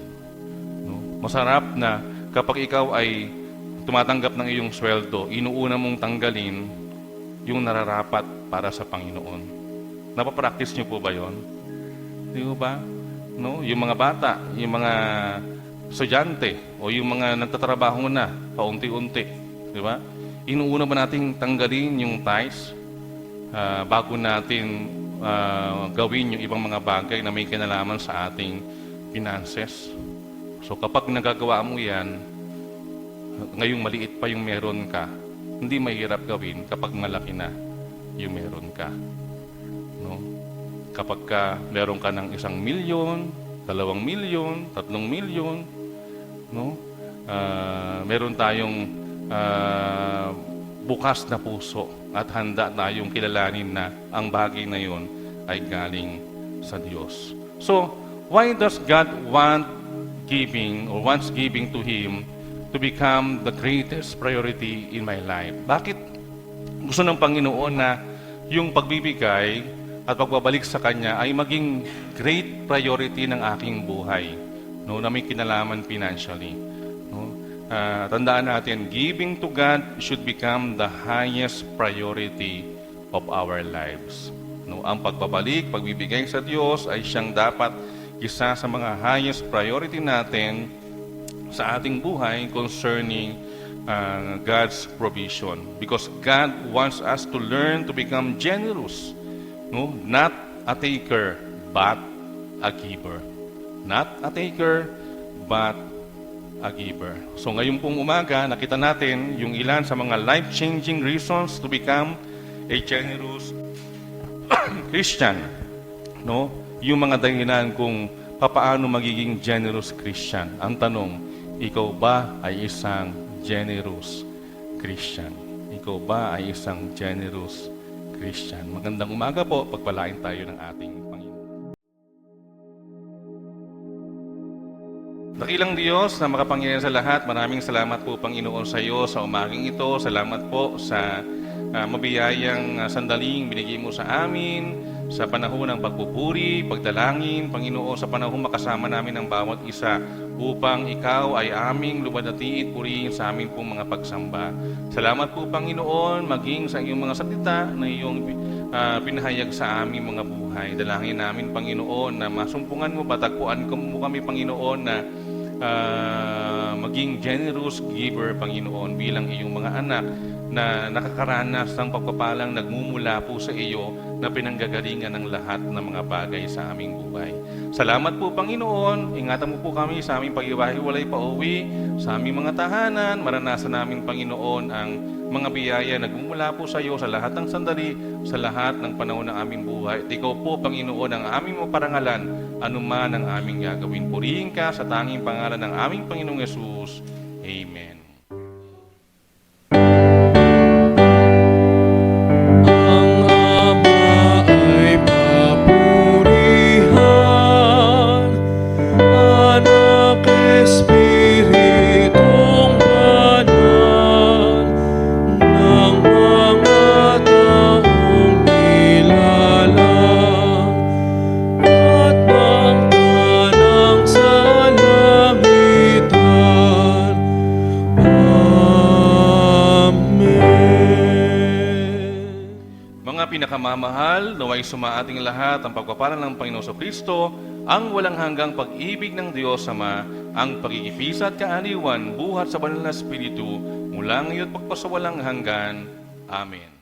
No? Masarap na kapag ikaw ay tumatanggap ng iyong sweldo, inuuna mong tanggalin yung nararapat para sa Panginoon. Napapractice niyo po ba yon? Di ba? No? Yung mga bata, yung mga estudyante, o yung mga nagtatrabaho na, paunti-unti. Di ba? Inuuna ba nating tanggalin yung tithes bago natin gawin yung ibang mga bagay na may kinalaman sa ating finances? So kapag nagagawa mo yan, ngayong maliit pa yung meron ka, hindi mahirap gawin kapag malaki na yung meron ka. No? Kapag meron ka ng 1 milyon, 2 milyon, 3 milyon, no? Meron tayong bukas na puso at handa tayong kilalanin na ang bagay na yon ay galing sa Diyos. So, why does God want giving or wants giving to Him to become the greatest priority in my life? Bakit gusto ng Panginoon na yung pagbibigay at pagbabalik sa Kanya ay maging great priority ng aking buhay, no, na may kinalaman financially? No? Tandaan natin, giving to God should become the highest priority of our lives. No, ang pagbabalik, pagbibigay sa Diyos ay siyang dapat isa sa mga highest priority natin sa ating buhay concerning God's provision. Because God wants us to learn to become generous. No? Not a taker, but a giver. Not a taker, but a giver. So ngayon pong umaga, nakita natin yung ilan sa mga life-changing reasons to become a generous Christian. No? Yung mga dahilan kung paano magiging generous Christian. Ang tanong, ikaw ba ay isang generous Christian? Ikaw ba ay isang generous Christian? Magandang umaga po, pagpalain tayo ng ating Panginoon. Dakilang Diyos na makapangyarihan sa lahat, maraming salamat po Panginoon sa iyo sa umaging ito. Salamat po sa mabiyayang sandaling binigay mo sa amin, sa panahon ng pagpupuri, pagdalangin, Panginoon, sa panahon makasama namin ang bawat isa upang ikaw ay aming luwalhatiin, purihin sa amin pong mga pagsamba. Salamat po Panginoon, maging sa iyong mga salita na iyong pinahayag sa aming mga buhay. Dalangin namin Panginoon na masumpungan mo, patagpuan mo kami Panginoon na maging generous giver Panginoon bilang iyong mga anak na nakakaranas ng pagpapalang nagmumula po sa iyo na pinanggagalingan ng lahat ng mga bagay sa aming buhay. Salamat po Panginoon, ingatan mo po kami sa aming pag-iwahiwalay pauwi, sa aming mga tahanan, maranasan namin Panginoon ang mga biyaya nagmumula po sa iyo sa lahat ng sandali, sa lahat ng panahon ng aming buhay. At ikaw po Panginoon ang aming maparangalan, anuman ang aming gagawin. Purihin ka sa tanging pangalan ng aming Panginoong Yesus. Amen. Pinakamamahal, naway sumaating lahat ang pagpapalang ng Panginoon sa Kristo, ang walang hanggang pag-ibig ng Diyos Ama, ang pagkikipisa at kaaliwan, buhat sa banal na Espiritu, mula ngayon at pagpasawalang hanggan. Amen.